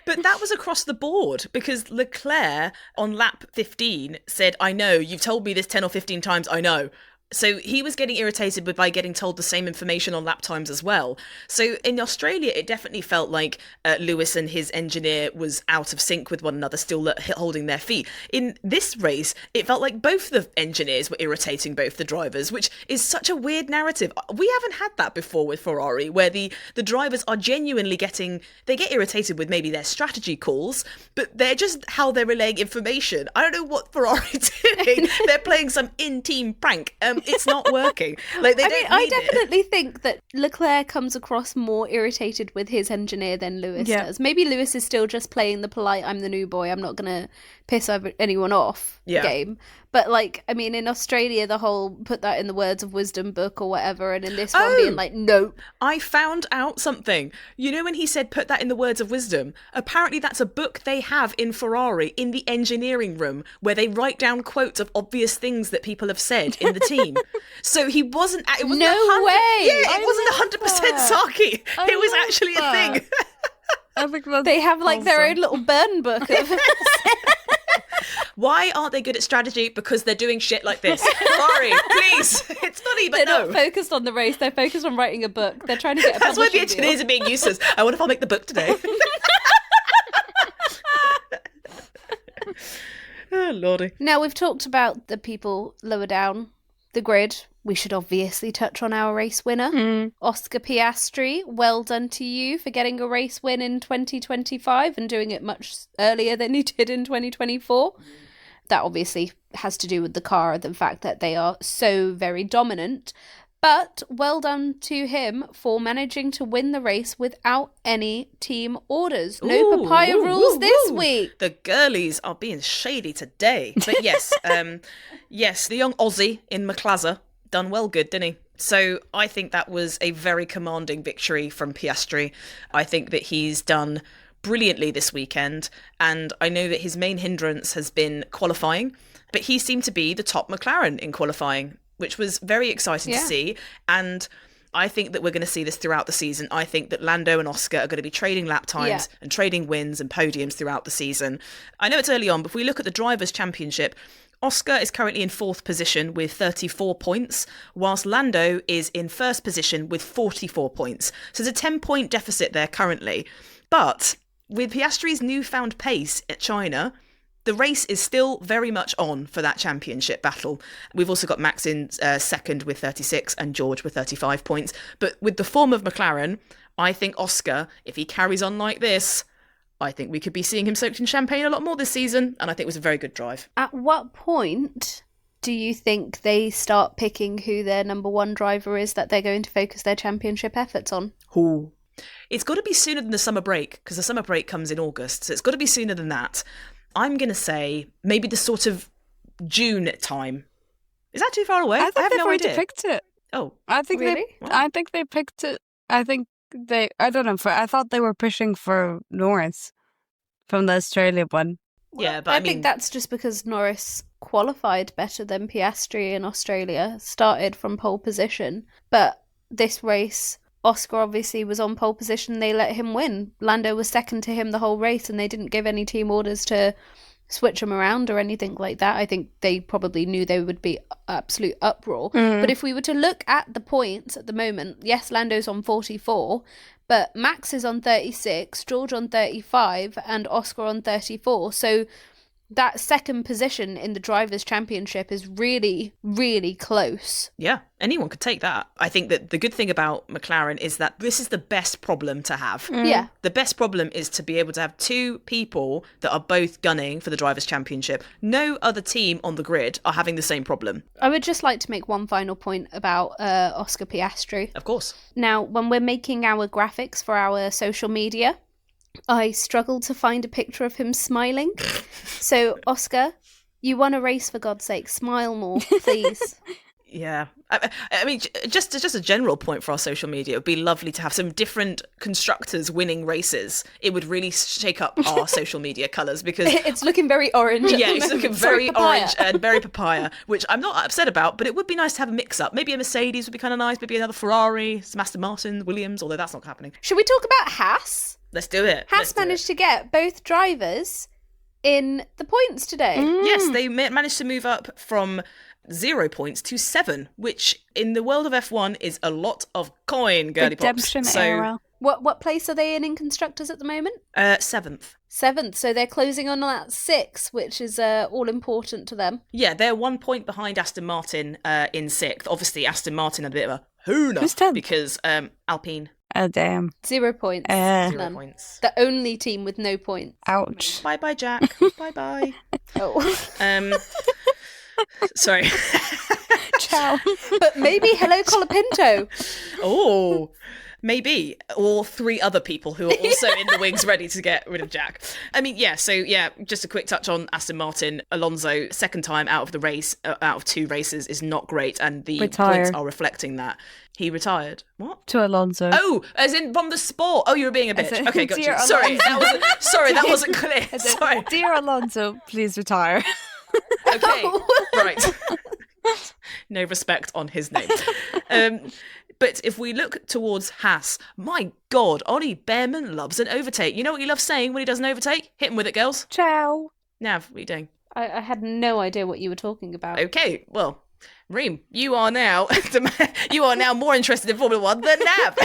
But that was across the board, because Leclerc on lap 15 said, I know, you've told me this 10 or 15 times, I know. So he was getting irritated by getting told the same information on lap times as well. So in Australia, it definitely felt like Lewis and his engineer was out of sync with one another, still holding their feet. In this race, it felt like both the engineers were irritating both the drivers, which is such a weird narrative. We haven't had that before with Ferrari, where the drivers are genuinely they get irritated with maybe their strategy calls, but they're just how they're relaying information. I don't know what Ferrari's doing. They're playing some in-team prank. It's not working. Like I definitely think that Leclerc comes across more irritated with his engineer than Lewis does. Maybe Lewis is still just playing the polite, I'm the new boy, I'm not going to piss anyone off game. But, like, I mean, in Australia, the whole put that in the words of wisdom book or whatever, and in this one being like, nope. I found out something. You know, when he said put that in the words of wisdom, apparently that's a book they have in Ferrari in the engineering room where they write down quotes of obvious things that people have said in the team. So he wasn't... It wasn't no way! Yeah, it wasn't 100% Saki. It was actually a thing. I think they have, like, their own little burn book of... Why aren't they good at strategy? Because they're doing shit like this. Ferrari, please. It's funny, but they're not focused on the race. They're focused on writing a book. They're trying to get a That's why the publishing engineers are being useless. I wonder if I'll make the book today. Oh, Lordy. Now, we've talked about the people lower down the grid. We should obviously touch on our race winner, Oscar Piastri. Well done to you for getting a race win in 2025 and doing it much earlier than you did in 2024. That obviously has to do with the car, the fact that they are so very dominant. But well done to him for managing to win the race without any team orders. No papaya rules this week. The girlies are being shady today. But yes, yes, the young Aussie in McLaren done well good, didn't he? So I think that was a very commanding victory from Piastri. I think that he's done brilliantly this weekend, and I know that his main hindrance has been qualifying, but he seemed to be the top McLaren in qualifying, which was very exciting to see. And I think that we're going to see this throughout the season. I think that Lando and Oscar are going to be trading lap times and trading wins and podiums throughout the season. I know it's early on, but if we look at the Drivers' Championship, Oscar is currently in 4th position with 34 points, whilst Lando is in 1st position with 44 points. So there's a 10-point deficit there currently. But with Piastri's newfound pace at China, the race is still very much on for that championship battle. We've also got Max in 2nd with 36 and George with 35 points. But with the form of McLaren, I think Oscar, if he carries on like this, I think we could be seeing him soaked in champagne a lot more this season. And I think it was a very good drive. At what point do you think they start picking who their number one driver is that they're going to focus their championship efforts on? Ooh. It's got to be sooner than the summer break, because the summer break comes in August. So it's got to be sooner than that. I'm going to say maybe the sort of June time. Is that too far away? I think I have they've no already idea. picked it. Oh, I think Really? I think they picked it. I think I don't know. I thought they were pushing for Norris from the Australia one. yeah, but I I mean, think that's just because Norris qualified better than Piastri in Australia, started from pole position. But this race, Oscar obviously was on pole position, they let him win. Lando was second to him the whole race, and they didn't give any team orders to switch him around or anything like that. I think they probably knew they would be absolute uproar. But if we were to look at the points at the moment, yes, Lando's on 44, but Max is on 36, George on 35, and Oscar on 34. So that second position in the Drivers' Championship is really, really close. yeah, anyone could take that. I think that the good thing about McLaren is that this is the best problem to have. Yeah. The best problem is to be able to have two people that are both gunning for the Drivers' Championship. No other team on the grid are having the same problem. I would just like to make one final point about Oscar Piastri. Of course. Now, when we're making our graphics for our social media, I struggled to find a picture of him smiling. So, Oscar, you won a race, for God's sake. Smile more, please. Yeah. I mean, just a general point for our social media, it would be lovely to have some different constructors winning races. It would really shake up our social media colours because... It's looking very orange. Yeah, at the it's looking moment. Sorry, very papaya. orange and very papaya, which I'm not upset about, but it would be nice to have a mix-up. Maybe a Mercedes would be kind of nice, maybe another Ferrari, some Aston Martin, Williams, although that's not happening. Should we talk about Haas? Let's do it. Haas managed to get both drivers in the points today. Yes, they managed to move up from 0 points to 7, which in the world of F1 is a lot of coin, girly pops. Redemption era. What place are they in constructors at the moment? 7th. 7th, so they're closing on that 6, which is all important to them. Yeah, they're 1 point behind Aston Martin in 6th. Obviously, Aston Martin had a bit of a hoona Who's 10th? because Alpine, Oh, damn. 0 points. 0 None. points. The only team with no points. Ouch. Bye-bye, Jack. Bye-bye. Oh. Sorry. Ciao. But maybe hello Colapinto. Oh, maybe. Or 3 other people who are also in the wings ready to get rid of Jack. I mean, yeah, so yeah, just a quick touch on Aston Martin. Alonso, second time out of the race, out of 2 races, is not great, and the points are reflecting that. He retired. What? To Alonso. Oh, as in from the sport. Oh, you were being a bitch. As in, Okay, got you. dear Sorry, Alonso. that wasn't clear. Sorry. Dear Alonso, please retire. Okay, right. No respect on his name. But if we look towards Haas, my God, Ollie Behrman loves an overtake. You know what he loves saying when he does an overtake? Hit him with it, girls. Ciao. Nav, what are you doing? I had no idea what you were talking about. Okay, well, Reem, you are now more interested in Formula One than Nav.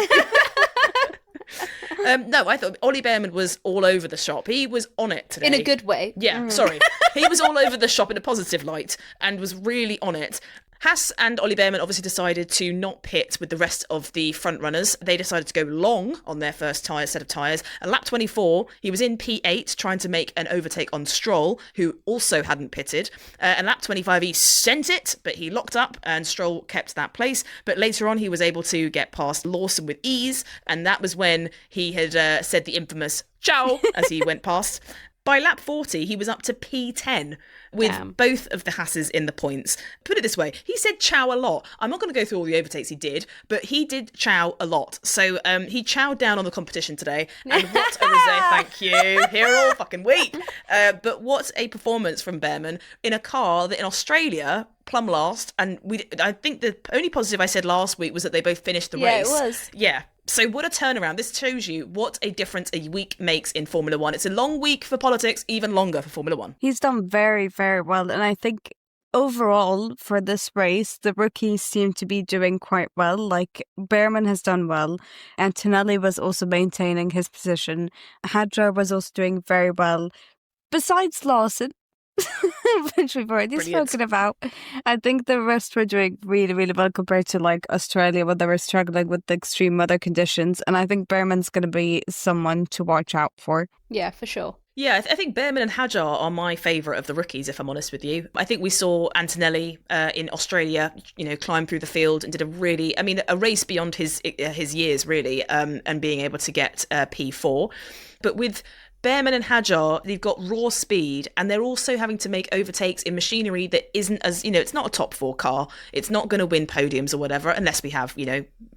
No, I thought Ollie Behrman was all over the shop. He was on it today. In a good way. Yeah, sorry. He was all over the shop in a positive light and was really on it. Haas and Ollie Behrman obviously decided to not pit with the rest of the front runners. They decided to go long on their first set of tyres. At lap 24, he was in P8 trying to make an overtake on Stroll, who also hadn't pitted. And lap 25, he sent it, but he locked up and Stroll kept that place. But later on, he was able to get past Lawson with ease. And that was when he had said the infamous ciao as he went past. By lap 40, he was up to P10 with both of the Hasses in the points. Put it this way, he said chow a lot. I'm not going to go through all the overtakes he did, but he did chow a lot. So he chowed down on the competition today. And what a reserve, thank you. Here all fucking week. But what a performance from Behrman in a car that in Australia plumb last. And I think the only positive I said last week was that they both finished the race. Yeah, it was. Yeah. So what a turnaround. This shows you what a difference a week makes in Formula One. It's a long week for politics, even longer for Formula One. He's done very, very well. And I think overall, for this race, the rookies seem to be doing quite well. Like, Behrman has done well. Antonelli was also maintaining his position. Hadjar was also doing very well. Besides Lawson, which we've already spoken about, I think the rest were doing really, really well compared to like Australia, where they were struggling with the extreme weather conditions. And I think Behrman's going to be someone to watch out for. Yeah, for sure. Yeah, I think Behrman and Hadjar are my favourite of the rookies, if I'm honest with you. I think we saw Antonelli in Australia, climb through the field and did a race beyond his years, really, and being able to get P4. But with Behrman and Hadjar, they've got raw speed, and they're also having to make overtakes in machinery that isn't as, it's not a top 4 car. It's not going to win podiums or whatever, unless we have,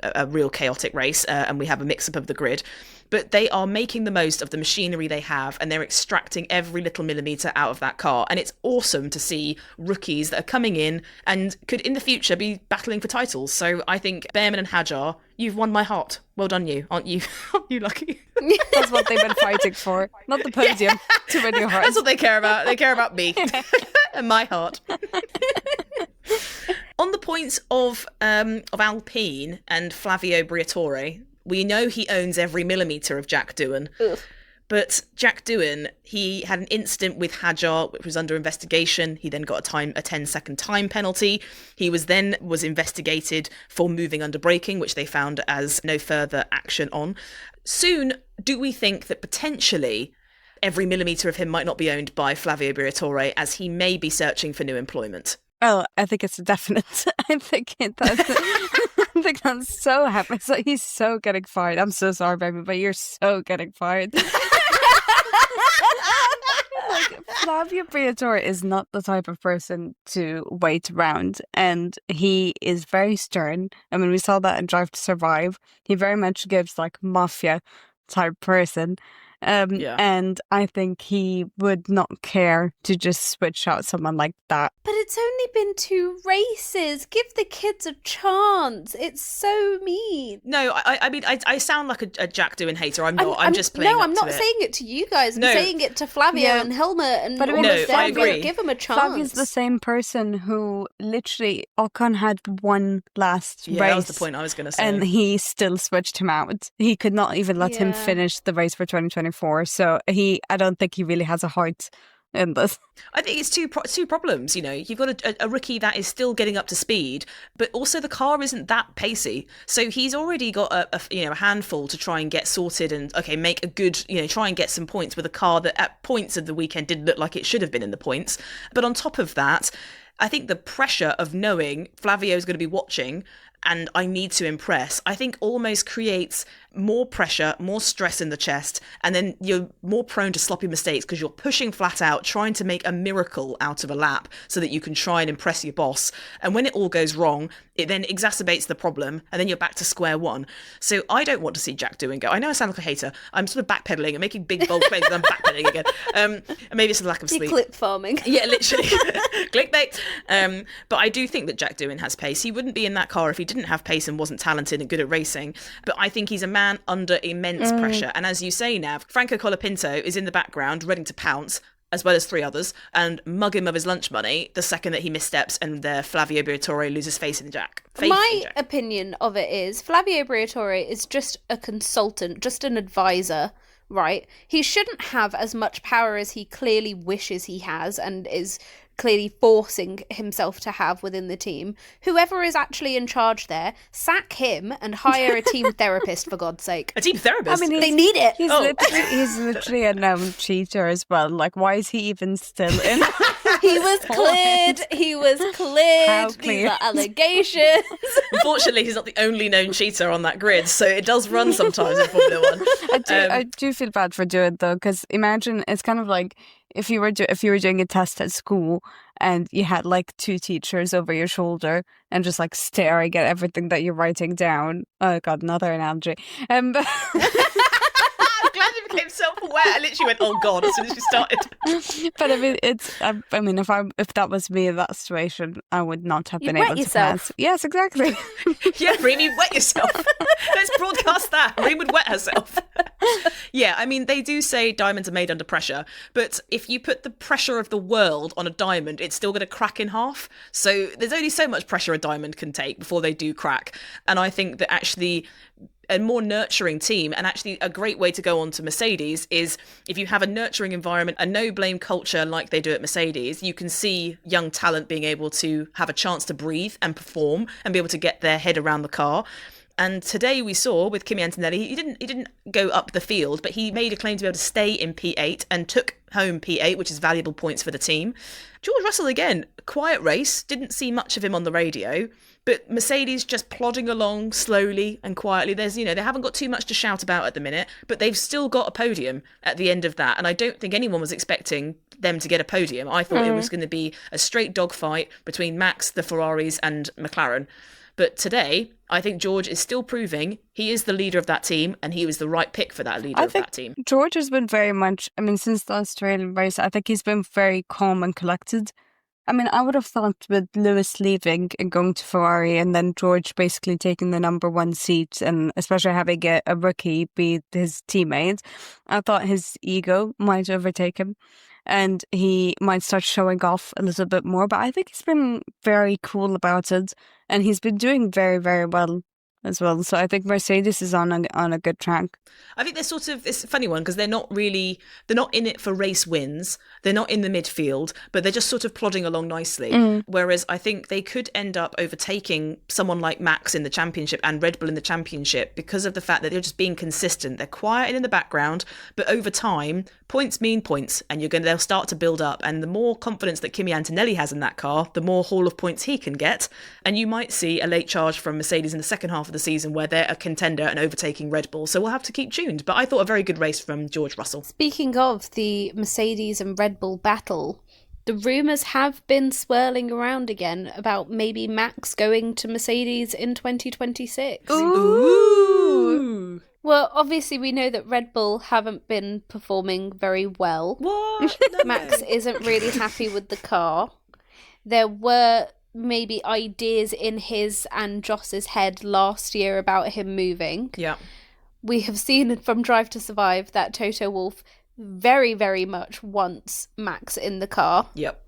a real chaotic race and we have a mix-up of the grid. But they are making the most of the machinery they have, and they're extracting every little millimetre out of that car. And it's awesome to see rookies that are coming in and could in the future be battling for titles. So I think Behrman and Hadjar, you've won my heart. Well done, you. Aren't you? Aren't you lucky? That's what they've been fighting for. Not the podium, to win your heart. That's what they care about. They care about me and my heart. On the points of Alpine and Flavio Briatore, we know he owns every millimetre of Jack Doohan. Ugh. But Jack Doohan, he had an incident with Hadjar, which was under investigation. He then got a 10-second time penalty. He was investigated for moving under braking, which they found as no further action on. Soon, do we think that potentially every millimetre of him might not be owned by Flavio Briatore, as he may be searching for new employment? Oh, I think it's a definite. I think that's so happy. So he's so getting fired. I'm so sorry, baby, but you're so getting fired. Flavio Briatore is not the type of person to wait around, and he is very stern. I mean, we saw that in Drive to Survive. He very much gives like mafia type person. And I think he would not care to just switch out someone like that. But it's only been 2 races. Give the kids a chance. It's so mean. No, I sound like a Jack Doohan hater. I'm not. I'm just playing. No, I'm up to not it. saying it to you guys. I'm saying it to Flavio and Helmut and but all of them. I agree. Give him a chance. Flavio's the same person who literally Ocon had one last race. That was the point I was going to say. And he still switched him out. He could not even let him finish the race for 2024. So I don't think he really has a heart in this. I think it's two problems. You've got a rookie that is still getting up to speed, but also the car isn't that pacey. So he's already got a handful to try and get sorted and make a good try and get some points with a car that at points of the weekend didn't look like it should have been in the points. But on top of that, I think the pressure of knowing Flavio's going to be watching and I need to impress, I think almost creates more pressure, more stress in the chest, and then you're more prone to sloppy mistakes because you're pushing flat out, trying to make a miracle out of a lap so that you can try and impress your boss. And when it all goes wrong, it then exacerbates the problem, and then you're back to square one. So I don't want to see Jack Doohan go. I know I sound like a hater. I'm sort of backpedaling and making big, bold claims that I'm backpedaling again. And maybe it's a lack of sleep. Clip farming. Yeah, literally. Clickbait. But I do think that Jack Doohan has pace. He wouldn't be in that car if he didn't have pace and wasn't talented and good at racing. But I think he's a man under immense pressure. And as you say, Nav, Franco Colapinto is in the background ready to pounce, as well as 3 others, and mug him of his lunch money the second that he missteps and Flavio Briatore loses faith in Jack. My opinion of it is Flavio Briatore is just a consultant, just an advisor, right? He shouldn't have as much power as he clearly wishes he has and is clearly forcing himself to have within the team. Whoever is actually in charge there, sack him and hire a team therapist, for God's sake. A team therapist? I mean, they need it. He's literally a known cheater as well. Like, why is he even still in? He was cleared. He was cleared. How clear? These are allegations. Unfortunately, he's not the only known cheater on that grid, so it does run sometimes in Formula One. I do feel bad for doing it though, because imagine it's kind of like if you were doing a test at school and you had like 2 teachers over your shoulder and just like staring at everything that you're writing down. Oh God, another analogy. I'm glad you've became self-aware. I literally went, "Oh God!" as soon as she started. But I mean, if that was me in that situation, I would not have been able to pass. Yes, exactly. Yeah, Reem, you wet yourself. Let's broadcast that. Reem would wet herself. Yeah, I mean, they do say diamonds are made under pressure, but if you put the pressure of the world on a diamond, it's still going to crack in half. So there's only so much pressure a diamond can take before they do crack. And I think that actually a more nurturing team, and actually a great way to go on to Mercedes, is if you have a nurturing environment, a no blame culture like they do at Mercedes, you can see young talent being able to have a chance to breathe and perform and be able to get their head around the car. And today we saw with Kimi Antonelli, he didn't go up the field, but he made a claim to be able to stay in P8 and took home P8, which is valuable points for the team. George Russell, again, quiet race, didn't see much of him on the radio, but Mercedes just plodding along slowly and quietly. There's, they haven't got too much to shout about at the minute, but they've still got a podium at the end of that. And I don't think anyone was expecting them to get a podium. I thought it was going to be a straight dogfight between Max, the Ferraris and McLaren. But today, I think George is still proving he is the leader of that team, and he was the right pick for that leader of that team. George has been very much, since the Australian race, I think he's been very calm and collected. I would have thought with Lewis leaving and going to Ferrari and then George basically taking the number one seat, and especially having a rookie be his teammate, I thought his ego might overtake him and he might start showing off a little bit more. But I think he's been very cool about it, and he's been doing very, very well as well. So I think Mercedes is on a good track. I think it's a funny one because they're not in it for race wins. They're not in the midfield, but they're just sort of plodding along nicely. Whereas I think they could end up overtaking someone like Max in the championship and Red Bull in the championship because of the fact that they're just being consistent. They're quiet and in the background, but over time, points mean points, and they'll start to build up. And the more confidence that Kimi Antonelli has in that car, the more haul of points he can get. And you might see a late charge from Mercedes in the second half of the season where they're a contender and overtaking Red Bull. So we'll have to keep tuned. But I thought a very good race from George Russell. Speaking of the Mercedes and Red Bull battle, the rumours have been swirling around again about maybe Max going to Mercedes in 2026. Ooh! Well, obviously we know that Red Bull haven't been performing very well. What? Max isn't really happy with the car. There were maybe ideas in his and Joss's head last year about him moving. Yeah. We have seen from Drive to Survive that Toto Wolff very, very much wants Max in the car. Yep.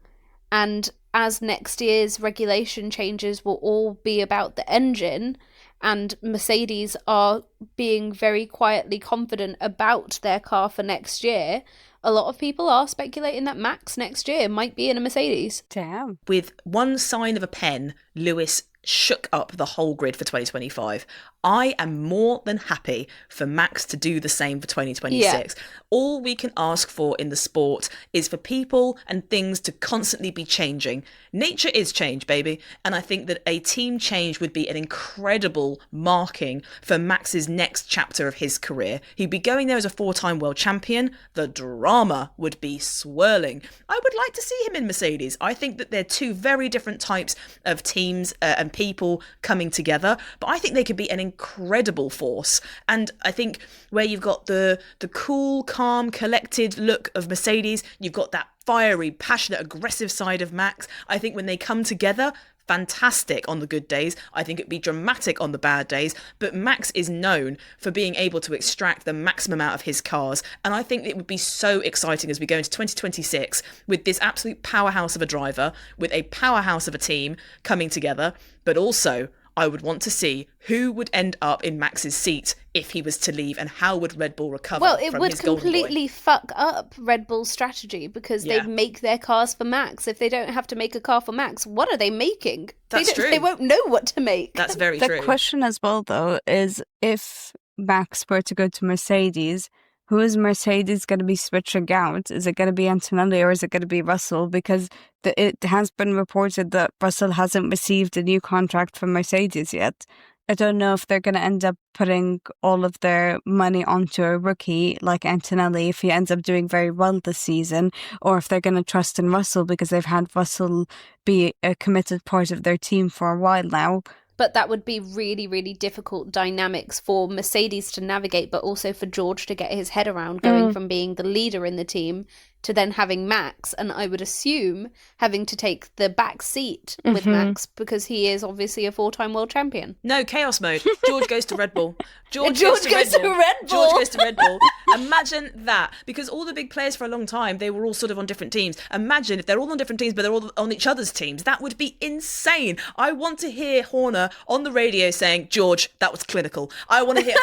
And as next year's regulation changes will all be about the engine, and Mercedes are being very quietly confident about their car for next year, a lot of people are speculating that Max next year might be in a Mercedes. Damn. With one sign of a pen, Lewis shook up the whole grid for 2025. I am more than happy for Max to do the same for 2026. Yeah. All we can ask for in the sport is for people and things to constantly be changing. Nature is change, baby. And I think that a team change would be an incredible marking for Max's next chapter of his career. He'd be going there as a 4-time world champion. The drama would be swirling. I would like to see him in Mercedes. I think that they're two very different types of teams and people coming together, but I think they could be an incredible force. And I think where you've got the cool, calm, collected look of Mercedes, you've got that fiery, passionate, aggressive side of Max. I think when they come together, fantastic on the good days. I think it'd be dramatic on the bad days, but Max is known for being able to extract the maximum out of his cars, and I think it would be so exciting as we go into 2026 with this absolute powerhouse of a driver, with a powerhouse of a team coming together. But also I would want to see who would end up in Max's seat if he was to leave, and how would Red Bull recover from his golden boy. Well, it would completely fuck up Red Bull's strategy because they make their cars for Max. If they don't have to make a car for Max, what are they making? That's true. They won't know what to make. That's very true. The question as well, though, is if Max were to go to Mercedes, who is Mercedes going to be switching out? Is it going to be Antonelli or is it going to be Russell? Because it has been reported that Russell hasn't received a new contract from Mercedes yet. I don't know if they're going to end up putting all of their money onto a rookie like Antonelli if he ends up doing very well this season, or if they're going to trust in Russell because they've had Russell be a committed part of their team for a while now. But that would be really, really difficult dynamics for Mercedes to navigate, but also for George to get his head around, going from being the leader in the team to then having Max, and I would assume having to take the back seat with Max because he is obviously a 4-time world champion. No, chaos mode. George goes to Red Bull. George goes to Red Bull. George goes to Red Bull. Imagine that. Because all the big players for a long time, they were all sort of on different teams. Imagine if they're all on different teams, but they're all on each other's teams. That would be insane. I want to hear Horner on the radio saying, George, that was clinical. I want to hear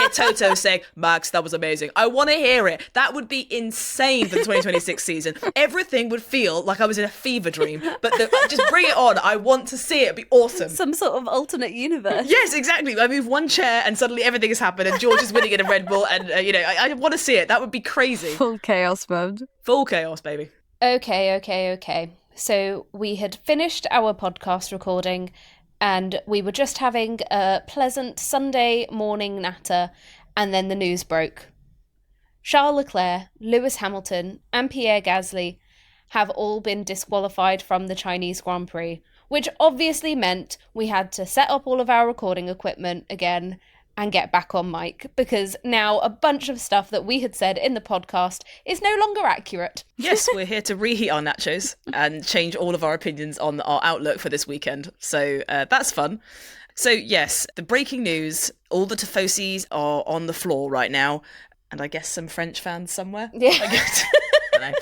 Toto saying, Max, that was amazing. I want to hear it. That would be insane for the 2026 season. Everything would feel like I was in a fever dream. But just bring it on. I want to see it. It'd be awesome. Some sort of alternate universe. Yes, exactly. I move one chair and suddenly everything has happened and George is winning in a Red Bull and, I want to see it. That would be crazy. Full chaos mode. Full chaos, baby. Okay. So we had finished our podcast recording and we were just having a pleasant Sunday morning natter, and then the news broke. Charles Leclerc, Lewis Hamilton and Pierre Gasly have all been disqualified from the Chinese Grand Prix, which obviously meant we had to set up all of our recording equipment again and get back on mic, because now a bunch of stuff that we had said in the podcast is no longer accurate. Yes, we're here to reheat our nachos and change all of our opinions on our outlook for this weekend. So that's fun. So yes, the breaking news, all the Tifosis are on the floor right now, and I guess some French fans somewhere. Yeah. I guess. I don't know.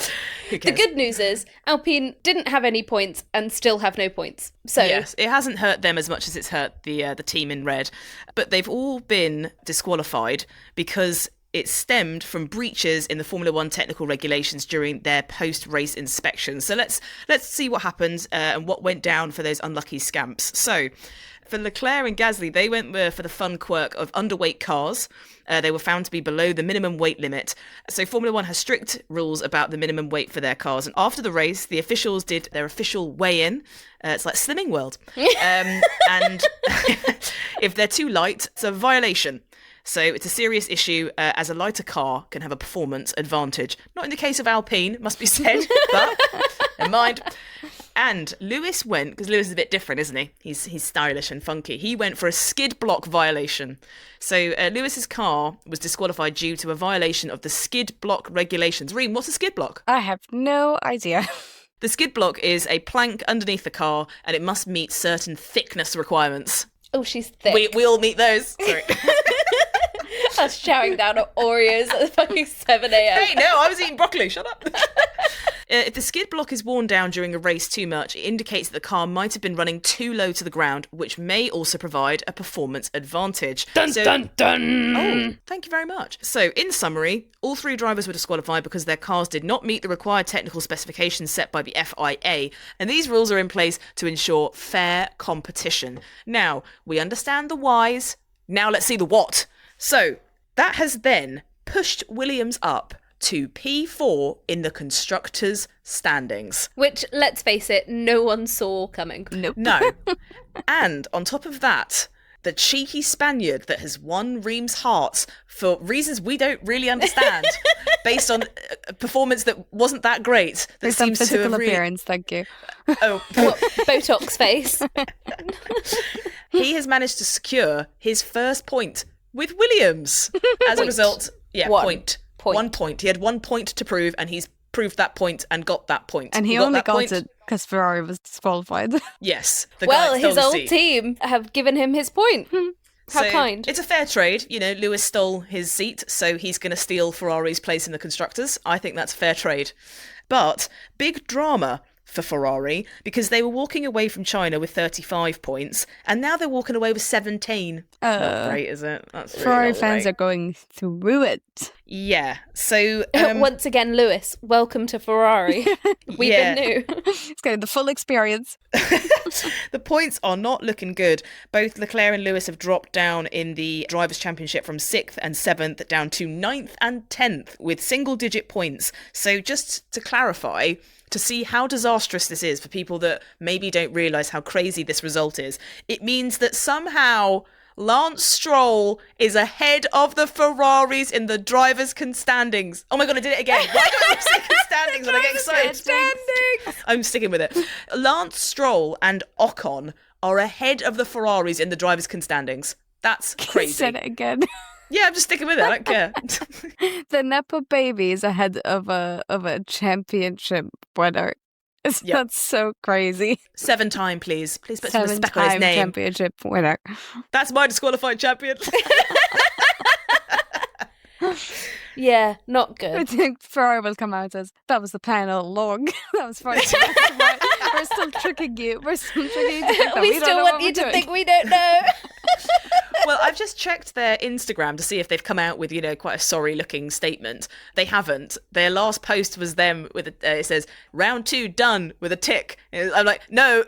The good news is Alpine didn't have any points and still have no points. So yes, it hasn't hurt them as much as it's hurt the team in red. But they've all been disqualified because it stemmed from breaches in the Formula One technical regulations during their post-race inspections. So let's see what happened and what went down for those unlucky scamps. So for Leclerc and Gasly, they went for the fun quirk of underweight cars. They were found to be below the minimum weight limit. So Formula One has strict rules about the minimum weight for their cars. And after the race, the officials did their official weigh-in. It's like Slimming World. And if they're too light, it's a violation. So it's a serious issue, as a lighter car can have a performance advantage. Not in the case of Alpine, must be said, but never mind. And Lewis went, because Lewis is a bit different, isn't he? He's stylish and funky. He went for a skid block violation. So Lewis's car was disqualified due to a violation of the skid block regulations. Reem, what's a skid block? I have no idea. The skid block is a plank underneath the car, and it must meet certain thickness requirements. Oh, she's thick. We all meet those. Sorry. I was shouting down at Oreos at fucking 7 a.m. Hey, no, I was eating broccoli. Shut up. If the skid block is worn down during a race too much, it indicates that the car might have been running too low to the ground, which may also provide a performance advantage. Dun, dun, dun! Oh, thank you very much. So, in summary, all 3 drivers were disqualified because their cars did not meet the required technical specifications set by the FIA, and these rules are in place to ensure fair competition. Now, we understand the whys, now let's see the what. So, that has then pushed Williams up to P4 in the constructors' standings. Which, let's face it, no one saw coming. Nope. No. And on top of that, the cheeky Spaniard that has won Reem's hearts for reasons we don't really understand, based on a performance that wasn't that great. That Based on seems to physical have appearance, thank you. Oh, What, Botox face? he has managed to secure his first point with Williams. As a result, point. 1 point. He had 1 point to prove, and he's proved that point and got that point. And he only got it because Ferrari was disqualified. Yes. Well, his old team have given him his point. How kind. It's a fair trade. You know, Lewis stole his seat, so he's going to steal Ferrari's place in the constructors. I think that's a fair trade. But big drama for Ferrari, because they were walking away from China with 35 points, and now they're walking away with 17. Not great, is it? That's really Ferrari fans are going through it. Yeah. So once again, Lewis, welcome to Ferrari. We've been new. It's getting the full experience. The points are not looking good. Both Leclerc and Lewis have dropped down in the Drivers' Championship from 6th and 7th down to 9th and 10th with single-digit points. So just to clarify, to see how disastrous this is for people that maybe don't realise how crazy this result is, it means that somehow Lance Stroll is ahead of the Ferraris in the drivers' standings. Oh my God, I did it again. Why do I say standings when I get excited? Standings. I'm sticking with it. Lance Stroll and Ocon are ahead of the Ferraris in the drivers' standings. That's crazy. You said it again. Yeah, I'm just sticking with it. I don't care. The Nepo baby is ahead of a championship winner. That's so crazy. 7-time, please. Please put some respect on his 7-time name. championship winner. That's my disqualified champion. Yeah, not good. I think Ferrari will come out as, that was the plan all along. That was fine. We're still tricking you. We're still tricking you to think that we still want you to think we don't know. Well, I've just checked their Instagram to see if they've come out with, quite a sorry-looking statement. They haven't. Their last post was them with it says, round 2 done, with a tick. I'm like, no.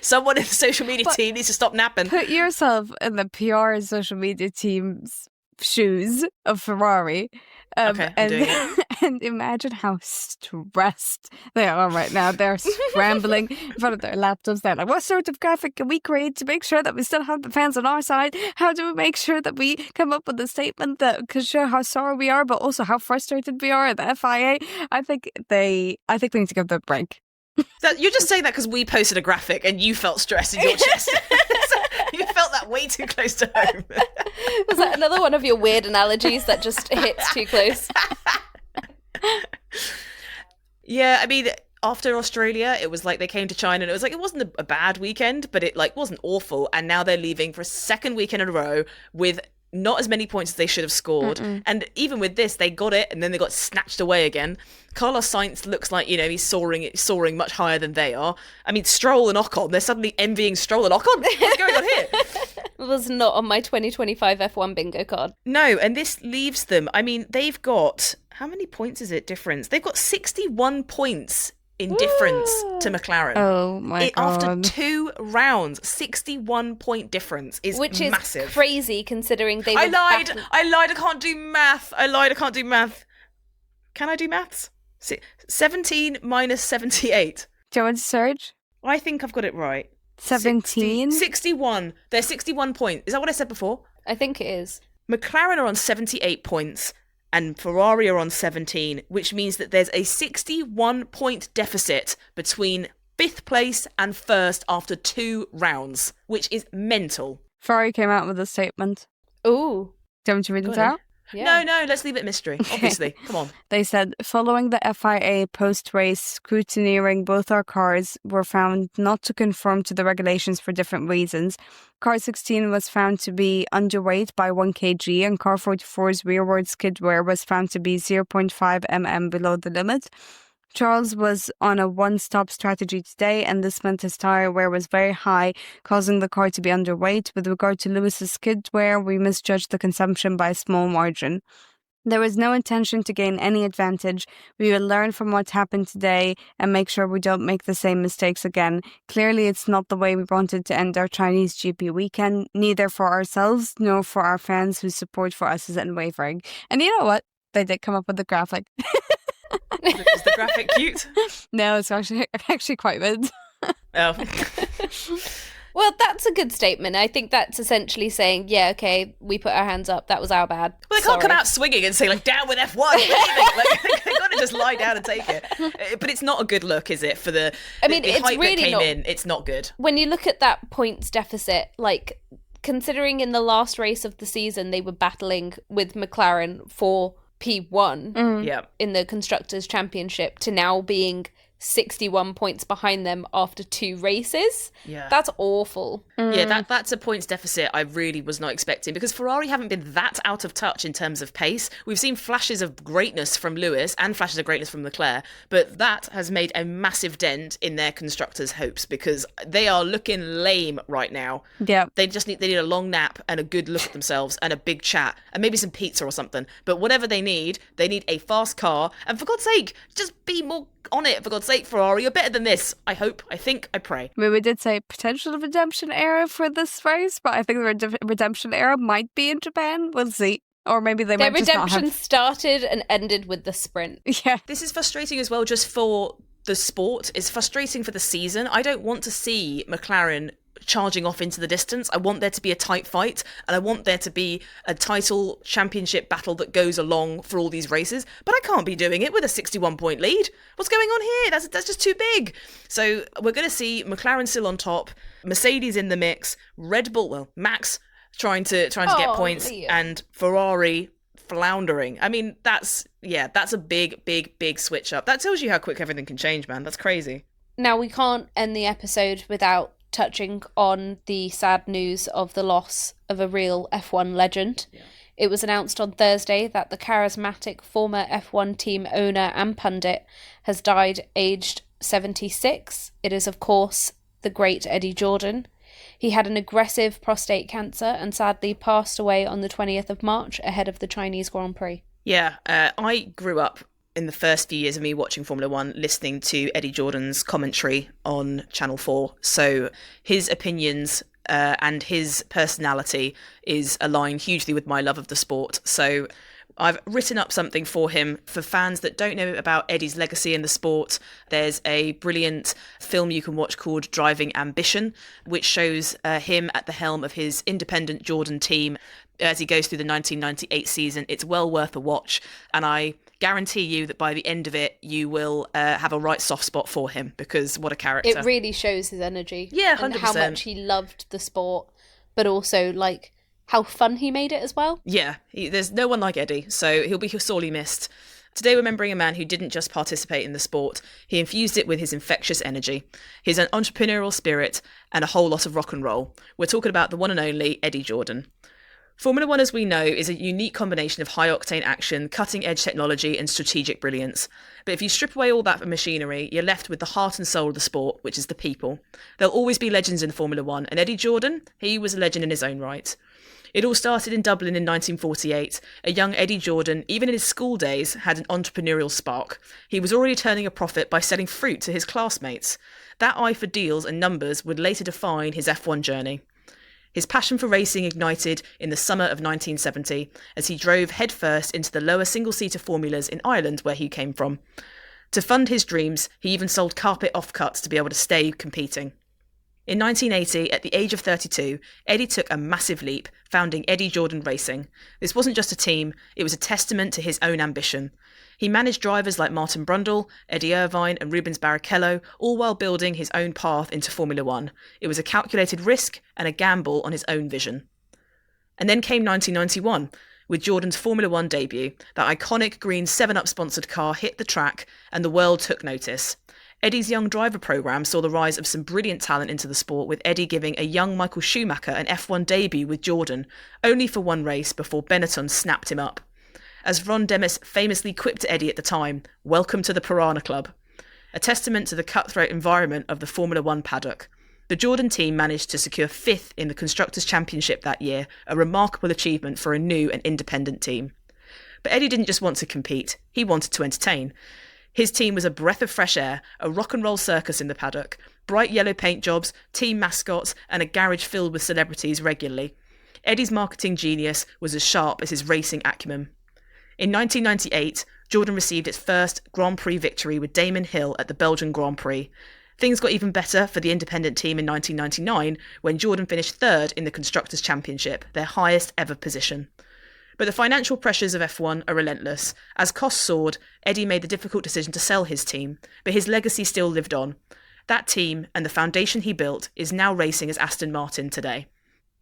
Someone in the social media team needs to stop napping. Put yourself in the PR social media team's shoes of Ferrari. Okay, I'm doing it. And imagine how stressed they are right now. They're scrambling in front of their laptops. They're like, what sort of graphic can we create to make sure that we still have the fans on our side? How do we make sure that we come up with a statement that can show how sorry we are, but also how frustrated we are at the FIA? I think they need to give them a break. You're just saying that because we posted a graphic and you felt stressed in your chest. You felt that way too close to home. Was that another one of your weird analogies that just hits too close? Yeah, I mean, after Australia, it was like they came to China and it was like, it wasn't a bad weekend, but it wasn't awful. And now they're leaving for a second weekend in a row with not as many points as they should have scored. And even with this, they got it and then they got snatched away again. Carlos Sainz looks like, he's soaring much higher than they are. I mean, Stroll and Ocon, they're suddenly envying Stroll and Ocon. What's going on here? It was not on my 2025 F1 bingo card. No, and this leaves them, I mean, they've got, how many points is it difference? They've got 61 points in difference to McLaren. Oh my God. After 2 rounds, 61 point difference is massive. Which is crazy considering they were I lied, I can't do math. Can I do maths? 17 minus 78. Do you want to search? I think I've got it right. 17? 61. They're 61 points. Is that what I said before? I think it is. McLaren are on 78 points and Ferrari are on 17, which means that there's a 61 point deficit between 5th place and 1st after 2 rounds, which is mental. Ferrari came out with a statement. Ooh. Do you want me to read it out? Yeah. No, let's leave it mystery, obviously. Come on. They said, following the FIA post-race scrutineering, both our cars were found not to conform to the regulations for different reasons. Car 16 was found to be underweight by 1 kg and car 44's rearward skid wear was found to be 0.5 mm below the limit. Charles was on a one-stop strategy today, and this meant his tyre wear was very high, causing the car to be underweight. With regard to Lewis's skid wear, we misjudged the consumption by a small margin. There was no intention to gain any advantage. We will learn from what happened today and make sure we don't make the same mistakes again. Clearly, it's not the way we wanted to end our Chinese GP weekend, neither for ourselves nor for our fans whose support for us is unwavering. And you know what? They did come up with the graphic. Is the graphic cute? No, it's actually quite good. Oh. Well, that's a good statement. I think that's essentially saying, yeah, okay, we put our hands up. That was our bad. Well, they can't come out swinging and say, down with F1. They've got to just lie down and take it. But it's not a good look, is it? For the it's hype really that came not. in, it's not good. When you look at that points deficit, considering in the last race of the season, they were battling with McLaren for P1 in the Constructors' Championship to now being 61 points behind them after 2 races. Yeah. That's awful. Yeah, that's a points deficit I really was not expecting, because Ferrari haven't been that out of touch in terms of pace. We've seen flashes of greatness from Lewis and flashes of greatness from Leclerc, but that has made a massive dent in their constructors' hopes, because they are looking lame right now. Yeah. They need a long nap and a good look at themselves and a big chat and maybe some pizza or something. But whatever they need a fast car. And for God's sake, just be more on it. For God's sake, Ferrari, you're better than this. I hope, I think, I pray. I mean, we did say potential redemption era for this race, but I think the redemption era might be in Japan. We'll see. Or maybe they might just not have... Their redemption started and ended with the sprint. Yeah. This is frustrating as well, just for the sport. It's frustrating for the season. I don't want to see McLaren charging off into the distance. I want there to be a tight fight, and I want there to be a title championship battle that goes along for all these races. But I can't be doing it with a 61-point lead. What's going on here? That's just too big. So we're going to see McLaren still on top, Mercedes in the mix, Red Bull, well, Max trying to get points, Liam. and Ferrari floundering. I mean, that's a big switch up. That tells you how quick everything can change, man. That's crazy. Now, we can't end the episode without touching on the sad news of the loss of a real F1 legend. Yeah. It was announced on Thursday that the charismatic former F1 team owner and pundit has died aged 76. It is, of course, the great Eddie Jordan. He had an aggressive prostate cancer and sadly passed away on the 20th of March ahead of the Chinese Grand Prix. Yeah, I grew up in the first few years of me watching Formula One, listening to Eddie Jordan's commentary on Channel 4. So his opinions and his personality is aligned hugely with my love of the sport. So I've written up something for him. For fans that don't know about Eddie's legacy in the sport, there's a brilliant film you can watch called Driving Ambition, which shows him at the helm of his independent Jordan team as he goes through the 1998 season. It's well worth a watch, and I guarantee you that by the end of it, you will have a right soft spot for him, because what a character. It really shows his energy. Yeah, 100%. And how much he loved the sport, but also, like, how fun he made it as well. Yeah, there's no one like Eddie, so he'll be sorely missed. Today, we're remembering a man who didn't just participate in the sport, he infused it with his infectious energy, his entrepreneurial spirit, and a whole lot of rock and roll. We're talking about the one and only Eddie Jordan. Formula One, as we know, is a unique combination of high-octane action, cutting-edge technology, and strategic brilliance. But if you strip away all that machinery, you're left with the heart and soul of the sport, which is the people. There'll always be legends in Formula One, and Eddie Jordan, he was a legend in his own right. It all started in Dublin in 1948. A young Eddie Jordan, even in his school days, had an entrepreneurial spark. He was already turning a profit by selling fruit to his classmates. That eye for deals and numbers would later define his F1 journey. His passion for racing ignited in the summer of 1970 as he drove headfirst into the lower single-seater formulas in Ireland, where he came from. To fund his dreams, he even sold carpet offcuts to be able to stay competing. In 1980, at the age of 32, Eddie took a massive leap, founding Eddie Jordan Racing. This wasn't just a team, it was a testament to his own ambition. He managed drivers like Martin Brundle, Eddie Irvine and Rubens Barrichello, all while building his own path into Formula One. It was a calculated risk and a gamble on his own vision. And then came 1991, with Jordan's Formula One debut. That iconic green 7-Up sponsored car hit the track and the world took notice. Eddie's Young Driver programme saw the rise of some brilliant talent into the sport, with Eddie giving a young Michael Schumacher an F1 debut with Jordan, only for one race before Benetton snapped him up. As Ron Dennis famously quipped to Eddie at the time, "Welcome to the Piranha Club." A testament to the cutthroat environment of the Formula One paddock. The Jordan team managed to secure 5th in the Constructors' Championship that year, a remarkable achievement for a new and independent team. But Eddie didn't just want to compete, he wanted to entertain. His team was a breath of fresh air, a rock and roll circus in the paddock, bright yellow paint jobs, team mascots, and a garage filled with celebrities regularly. Eddie's marketing genius was as sharp as his racing acumen. In 1998, Jordan received its first Grand Prix victory with Damon Hill at the Belgian Grand Prix. Things got even better for the independent team in 1999, when Jordan finished 3rd in the Constructors' Championship, their highest ever position. But the financial pressures of F1 are relentless. As costs soared, Eddie made the difficult decision to sell his team, but his legacy still lived on. That team and the foundation he built is now racing as Aston Martin today.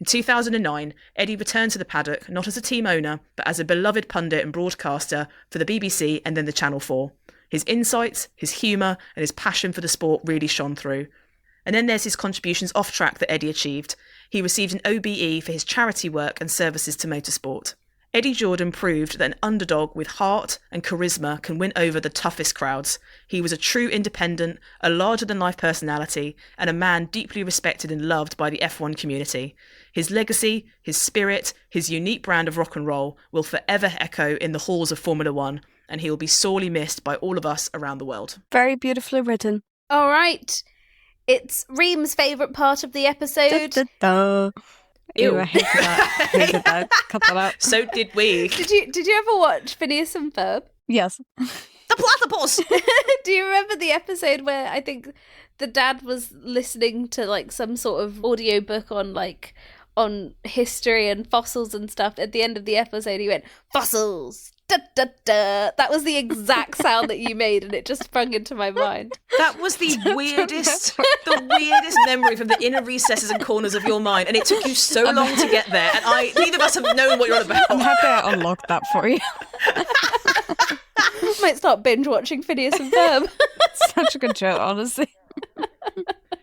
In 2009, Eddie returned to the paddock, not as a team owner, but as a beloved pundit and broadcaster for the BBC and then the Channel 4. His insights, his humour, and his passion for the sport really shone through. And then there's his contributions off track that Eddie achieved. He received an OBE for his charity work and services to motorsport. Eddie Jordan proved that an underdog with heart and charisma can win over the toughest crowds. He was a true independent, a larger-than-life personality, and a man deeply respected and loved by the F1 community. His legacy, his spirit, his unique brand of rock and roll will forever echo in the halls of Formula One, and he will be sorely missed by all of us around the world. Very beautifully written. All right. It's Reem's favourite part of the episode. Da, da, da. Ew, I hated that. Hated that. Cut that out. So did we. Did you ever watch Phineas and Ferb? Yes. The platypus! Do you remember the episode where I think the dad was listening to like some sort of audiobook on history and fossils and stuff. At the end of the episode, he went, "Fossils! Da, da, da." That was the exact sound that you made, and it just sprung into my mind. That was the weirdest memory from the inner recesses and corners of your mind, and it took you so long to get there, and neither of us have known what you're on about. I'm happy I unlocked that for you. Might start binge watching Phineas and Ferb. Such a good show, honestly.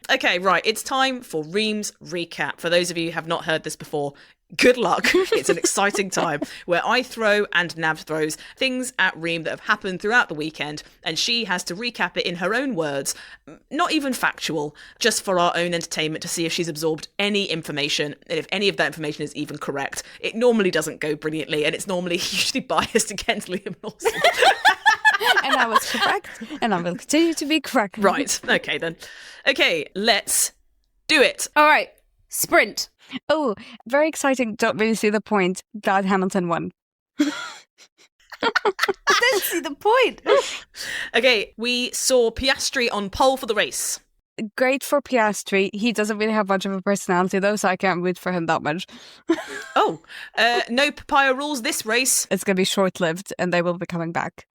Okay, right, it's time for Ream's Recap. For those of you who have not heard this before, good luck. It's an exciting time where I throw and Nav throws things at Ream that have happened throughout the weekend, and she has to recap it in her own words, not even factual, just for our own entertainment to see if she's absorbed any information, and if any of that information is even correct. It normally doesn't go brilliantly, and it's normally usually biased against Liam Lawson. And I was correct, and I will continue to be correct. Right, okay then. Okay, let's do it. All right, sprint. Oh, very exciting. Don't really see the point. Glad Hamilton won. I didn't see the point. Okay, we saw Piastri on pole for the race. Great for Piastri. He doesn't really have much of a personality, though, so I can't root for him that much. No papaya rules this race. It's going to be short-lived, and they will be coming back.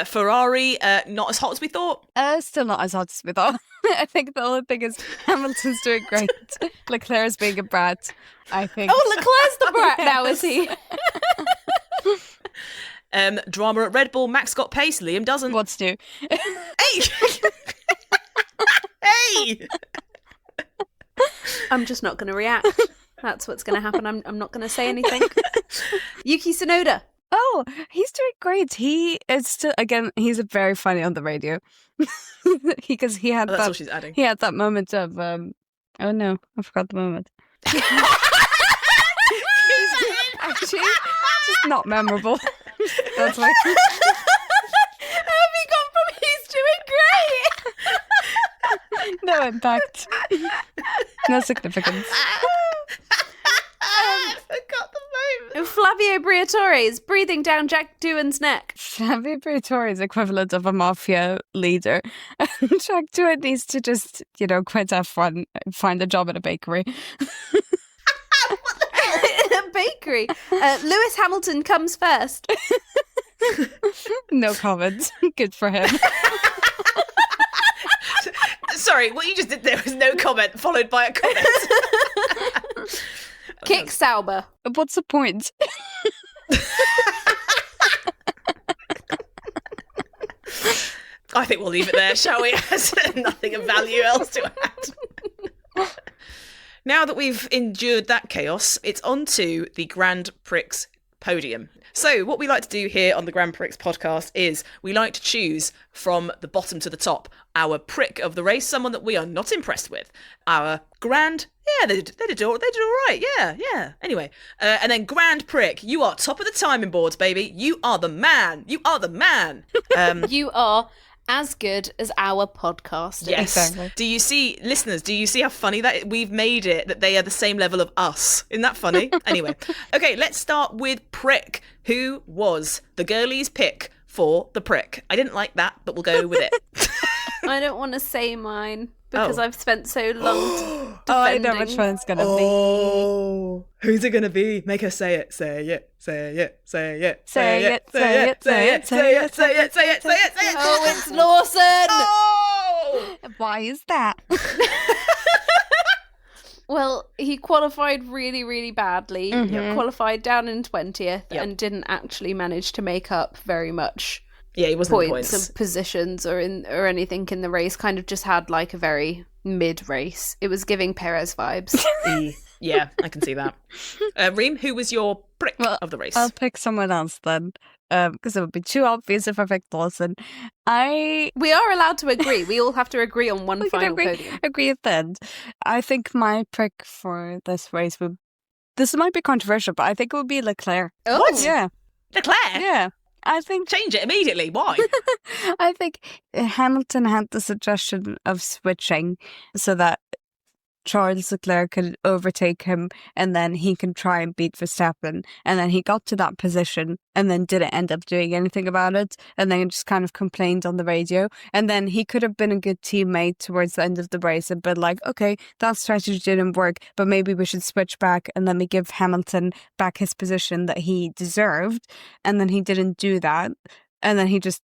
Ferrari, not as hot as we thought. Still not as hot as we thought. I think the only thing is Hamilton's doing great. Leclerc's being a brat, I think. Oh, Leclerc's the brat now, is he? Drama at Red Bull, Max got pace, Liam doesn't. What's new? Hey! Hey! I'm just not going to react. That's what's going to happen. I'm not going to say anything. Yuki Tsunoda. Oh, he's doing great. He is still, again, he's very funny on the radio. Because he had that's all she's adding. He had that moment of, oh no, I forgot the moment. Actually, just not memorable. That's why. How have you gone from he's doing great? No impact. No significance. I forgot the moment. Flavio Briatore is breathing down Jack Doohan's neck. Flavio Briatore is equivalent of a mafia leader. Jack Doohan needs to just, quit F1 and find a job at a bakery. In a bakery. Lewis Hamilton comes first. No comment. Good for him. Sorry, what you just did there was no comment followed by a comment. Kick Sauber. What's the point? I think we'll leave it there, shall we? There's nothing of value else to add. Now that we've endured that chaos, it's on to the Grand Prix podium. So what we like to do here on the Grand Prix podcast is we like to choose from the bottom to the top our prick of the race, someone that we are not impressed with. Our grand, they did all right, yeah. Anyway, and then Grand Prick, you are top of the timing boards, baby. You are the man. You are as good as our podcast. Yes. Exactly. Do you see, listeners, how funny that we've made it, that they are the same level of us? Isn't that funny? Anyway, okay, let's start with Prick, who was the girlie's pick for the prick. I didn't like that, but we'll go with it. I don't want to say mine because I've spent so long defending. Oh, I know which one it's going to be. Oh, who's it going to be? Make her say it. Say it. Say it. Say it. Say it. Say it. Say it. Say it. Say it. Say it. Say it. Say it. Oh, it's Lawson. Oh! Why is that? Well, he qualified really, really badly. Mm-hmm. He qualified down in 20th Yep. and didn't actually manage to make up very much. Yeah, he wasn't points of positions or anything in the race. Kind of just had like a very mid race. It was giving Perez vibes. Yeah, I can see that. Reem, who was your prick of the race? I'll pick someone else then, because it would be too obvious if I picked Lawson. We are allowed to agree. We all have to agree on one final podium. Agree at the end. I think my pick for this race this might be controversial, but I think it would be Leclerc. Oh. What? Yeah. Leclerc? Yeah. I think Change it immediately. Why? I think Hamilton had the suggestion of switching so that Charles Leclerc could overtake him and then he can try and beat Verstappen. And then he got to that position and then didn't end up doing anything about it. And then just kind of complained on the radio. And then he could have been a good teammate towards the end of the race and been like, okay, that strategy didn't work, but maybe we should switch back and let me give Hamilton back his position that he deserved. And then he didn't do that. And then he just,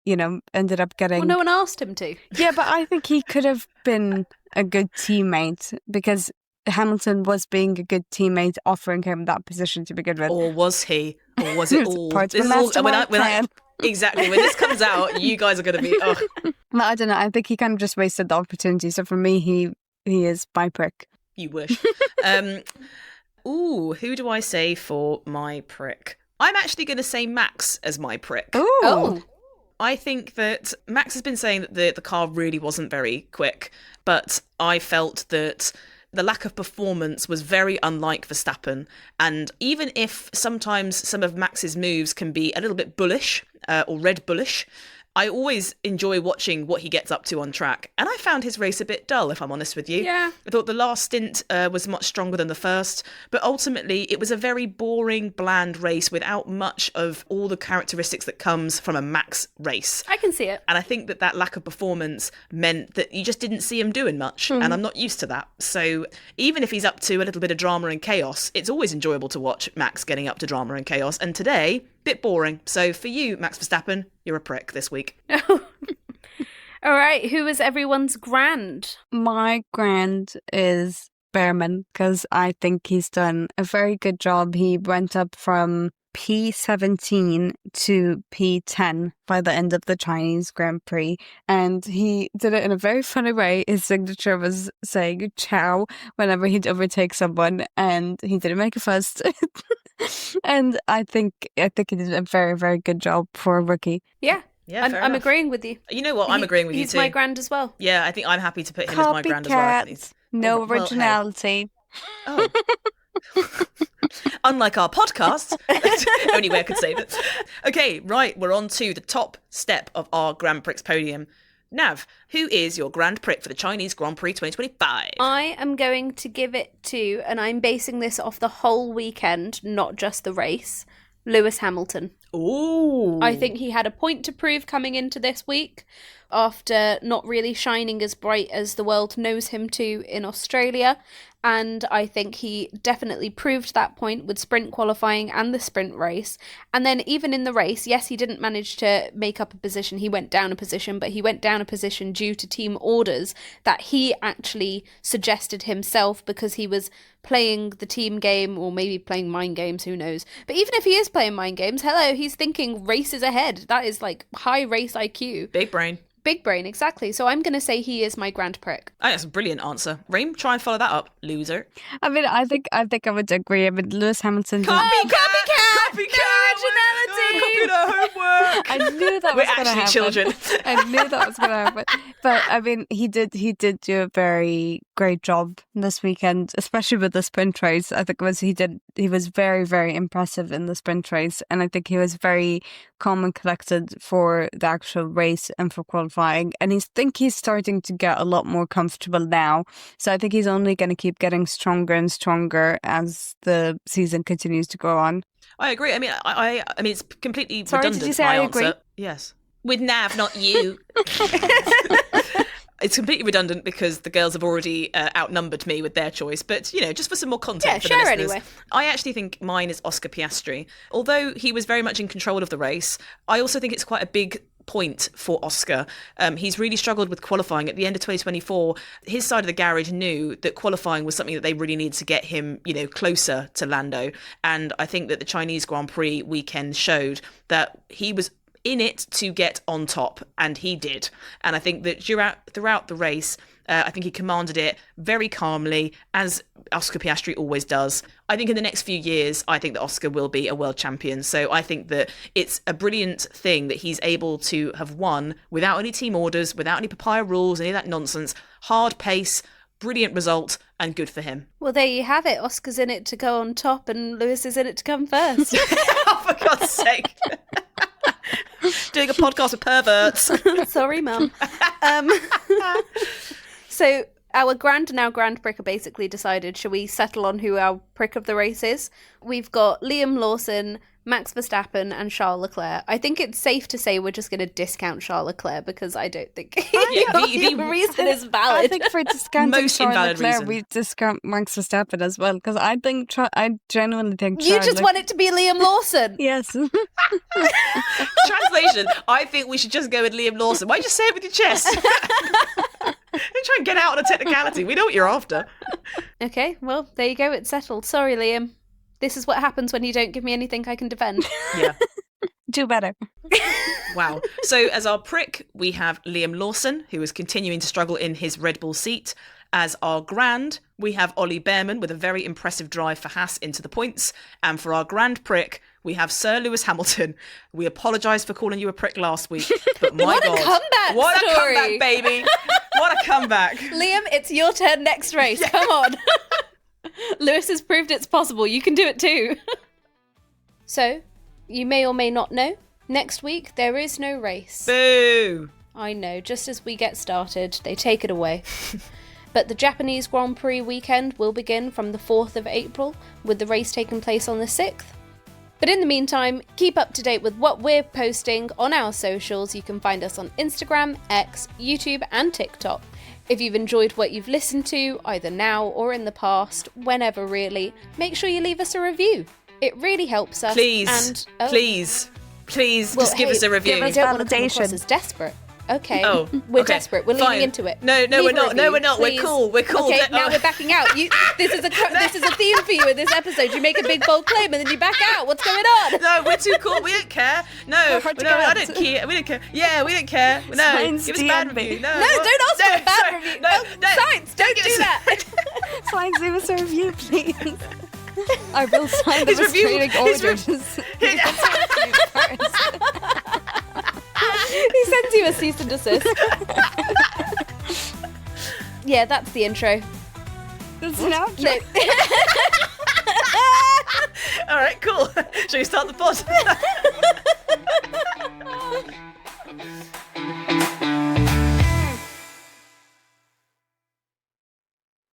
ended up getting... Well, no one asked him to. Yeah, but I think he could have been a good teammate because Hamilton was being a good teammate, offering him that position to begin with. Or was he? Or was it all? Part of the mastermind plan. Exactly. When this comes out, you guys are going to be... Oh. Well, I don't know. I think he kind of just wasted the opportunity. So for me, he is my prick. You wish. Who do I say for my prick? I'm actually going to say Max as my prick. Ooh. Oh. I think that Max has been saying that the car really wasn't very quick, but I felt that the lack of performance was very unlike Verstappen. And even if sometimes some of Max's moves can be a little bit bullish or Red Bullish, I always enjoy watching what he gets up to on track. And I found his race a bit dull, if I'm honest with you. Yeah. I thought the last stint was much stronger than the first, but ultimately it was a very boring, bland race without much of all the characteristics that comes from a Max race. I can see it. And I think that lack of performance meant that you just didn't see him doing much, and I'm not used to that. So even if he's up to a little bit of drama and chaos, it's always enjoyable to watch Max getting up to drama and chaos. And today, bit boring. So for you, Max Verstappen, you're a prick this week. All right, who is everyone's grand? My grand is Behrman because I think he's done a very good job. He went up from P17 to P10 by the end of the Chinese Grand Prix, and he did it in a very funny way. His signature was saying ciao whenever he'd overtake someone, and he didn't make a fuss. And I think he did a very, very good job for a rookie. Yeah. Yeah, I'm agreeing with you. You know what? I'm agreeing with you too. He's my grand as well. Yeah, I think I'm happy to put him as my grand as well. No originality. Oh. Unlike our podcast, only way I could save it. Okay, right, we're on to the top step of our Grand Prix podium. Nav, who is your Grand Prix for the Chinese Grand Prix 2025? I am going to give it to, and I'm basing this off the whole weekend, not just the race, Lewis Hamilton. Ooh. I think he had a point to prove coming into this week after not really shining as bright as the world knows him to in Australia. And I think he definitely proved that point with sprint qualifying and the sprint race. And then even in the race, yes, he didn't manage to make up a position. He went down a position, but he went down a position due to team orders that he actually suggested himself because he was playing the team game or maybe playing mind games, who knows. But even if he is playing mind games, hello, he's thinking races ahead. That is like high race IQ. Big brain. Big brain, exactly. So I'm going to say he is my grand prick. Oh, that's a brilliant answer. Reem, try and follow that up, loser. I mean, I think I would agree. I mean, Lewis Hamilton. Copycat! Originality! Copy the homework! I knew that was going to happen. We're actually children. I knew that was going to happen. But I mean, he did do a very great job this weekend, especially with the sprint race. I think he was very, very impressive in the sprint race, and I think he was very calm and collected for the actual race and for qualifying. And he's starting to get a lot more comfortable now. So I think he's only going to keep getting stronger and stronger as the season continues to go on. I agree. I mean, I mean, it's completely Sorry, redundant. Did you say my I answer. agree? Yes. With Nav, not you. It's completely redundant because the girls have already outnumbered me with their choice. But, just for some more content for the listeners. Anyway. I actually think mine is Oscar Piastri. Although he was very much in control of the race, I also think it's quite a big point for Oscar. He's really struggled with qualifying. At the end of 2024, his side of the garage knew that qualifying was something that they really needed to get him, closer to Lando. And I think that the Chinese Grand Prix weekend showed that he was in it to get on top, and he did. And I think that throughout the race, I think he commanded it very calmly, as Oscar Piastri always does. I think in the next few years, I think that Oscar will be a world champion. So I think that it's a brilliant thing that he's able to have won without any team orders, without any papaya rules, any of that nonsense. Hard pace, brilliant result, and good for him. Well, there you have it. Oscar's in it to go on top, and Lewis is in it to come first. Oh, for God's sake. Doing a podcast with perverts. Sorry, Mum. So Our Grand and our Grand Prick are basically decided. Shall we settle on who our Prick of the race is? We've got Liam Lawson, Max Verstappen and Charles Leclerc. I think it's safe to say we're just going to discount Charles Leclerc because I don't think the reason is valid. I think for discounting Most Charles invalid Leclerc, reason. we discount Max Verstappen as well, because I genuinely think You just want it to be Liam Lawson. Yes. Translation, I think we should just go with Liam Lawson. Why don't you say it with your chest? Don't try and get out on a technicality. We know what you're after. Okay, well, there you go. It's settled. Sorry, Liam. This is what happens when you don't give me anything I can defend. Yeah. Do better. Wow. So as our prick, we have Liam Lawson, who is continuing to struggle in his Red Bull seat. As our grand, we have Ollie Behrman with a very impressive drive for Haas into the points. And for our grand prick, we have Sir Lewis Hamilton. We apologise for calling you a prick last week, but my What God. a comeback What story. a comeback, baby. What a comeback. Liam, it's your turn next race. Yeah. Come on. Lewis has proved it's possible. You can do it too. So, you may or may not know, next week there is no race. Boo. I know, just as we get started, they take it away. But the Japanese Grand Prix weekend will begin from the 4th of April, with the race taking place on the 6th. But in the meantime, keep up to date with what we're posting on our socials. You can find us on Instagram, X, YouTube and TikTok. If you've enjoyed what you've listened to, either now or in the past, whenever really, make sure you leave us a review. It really helps us. Please, and, please, just give us a review. I don't want to come across as desperate. Okay, Oh, we're okay, desperate. We're fine. leaning into it. No, Leave we're a not. review, No, we're not. please. We're cool. We're cool. Okay, now we're backing out. This is a theme for you in this episode. You make a big bold claim and then you back out. What's going on? No, we're too cool. We don't care. No, hard to no, get I out. don't care. We don't care. Yeah, we don't care. No, Science give us a bad DMV. review. No, don't ask for a bad sorry. review. No, Science, don't give do us- that. Fine, give us a review, please. I will sign the His review- restraining his order. He sends you a cease and desist. Yeah, that's the intro. That's an outro. No. All right, cool. Shall we start the pod?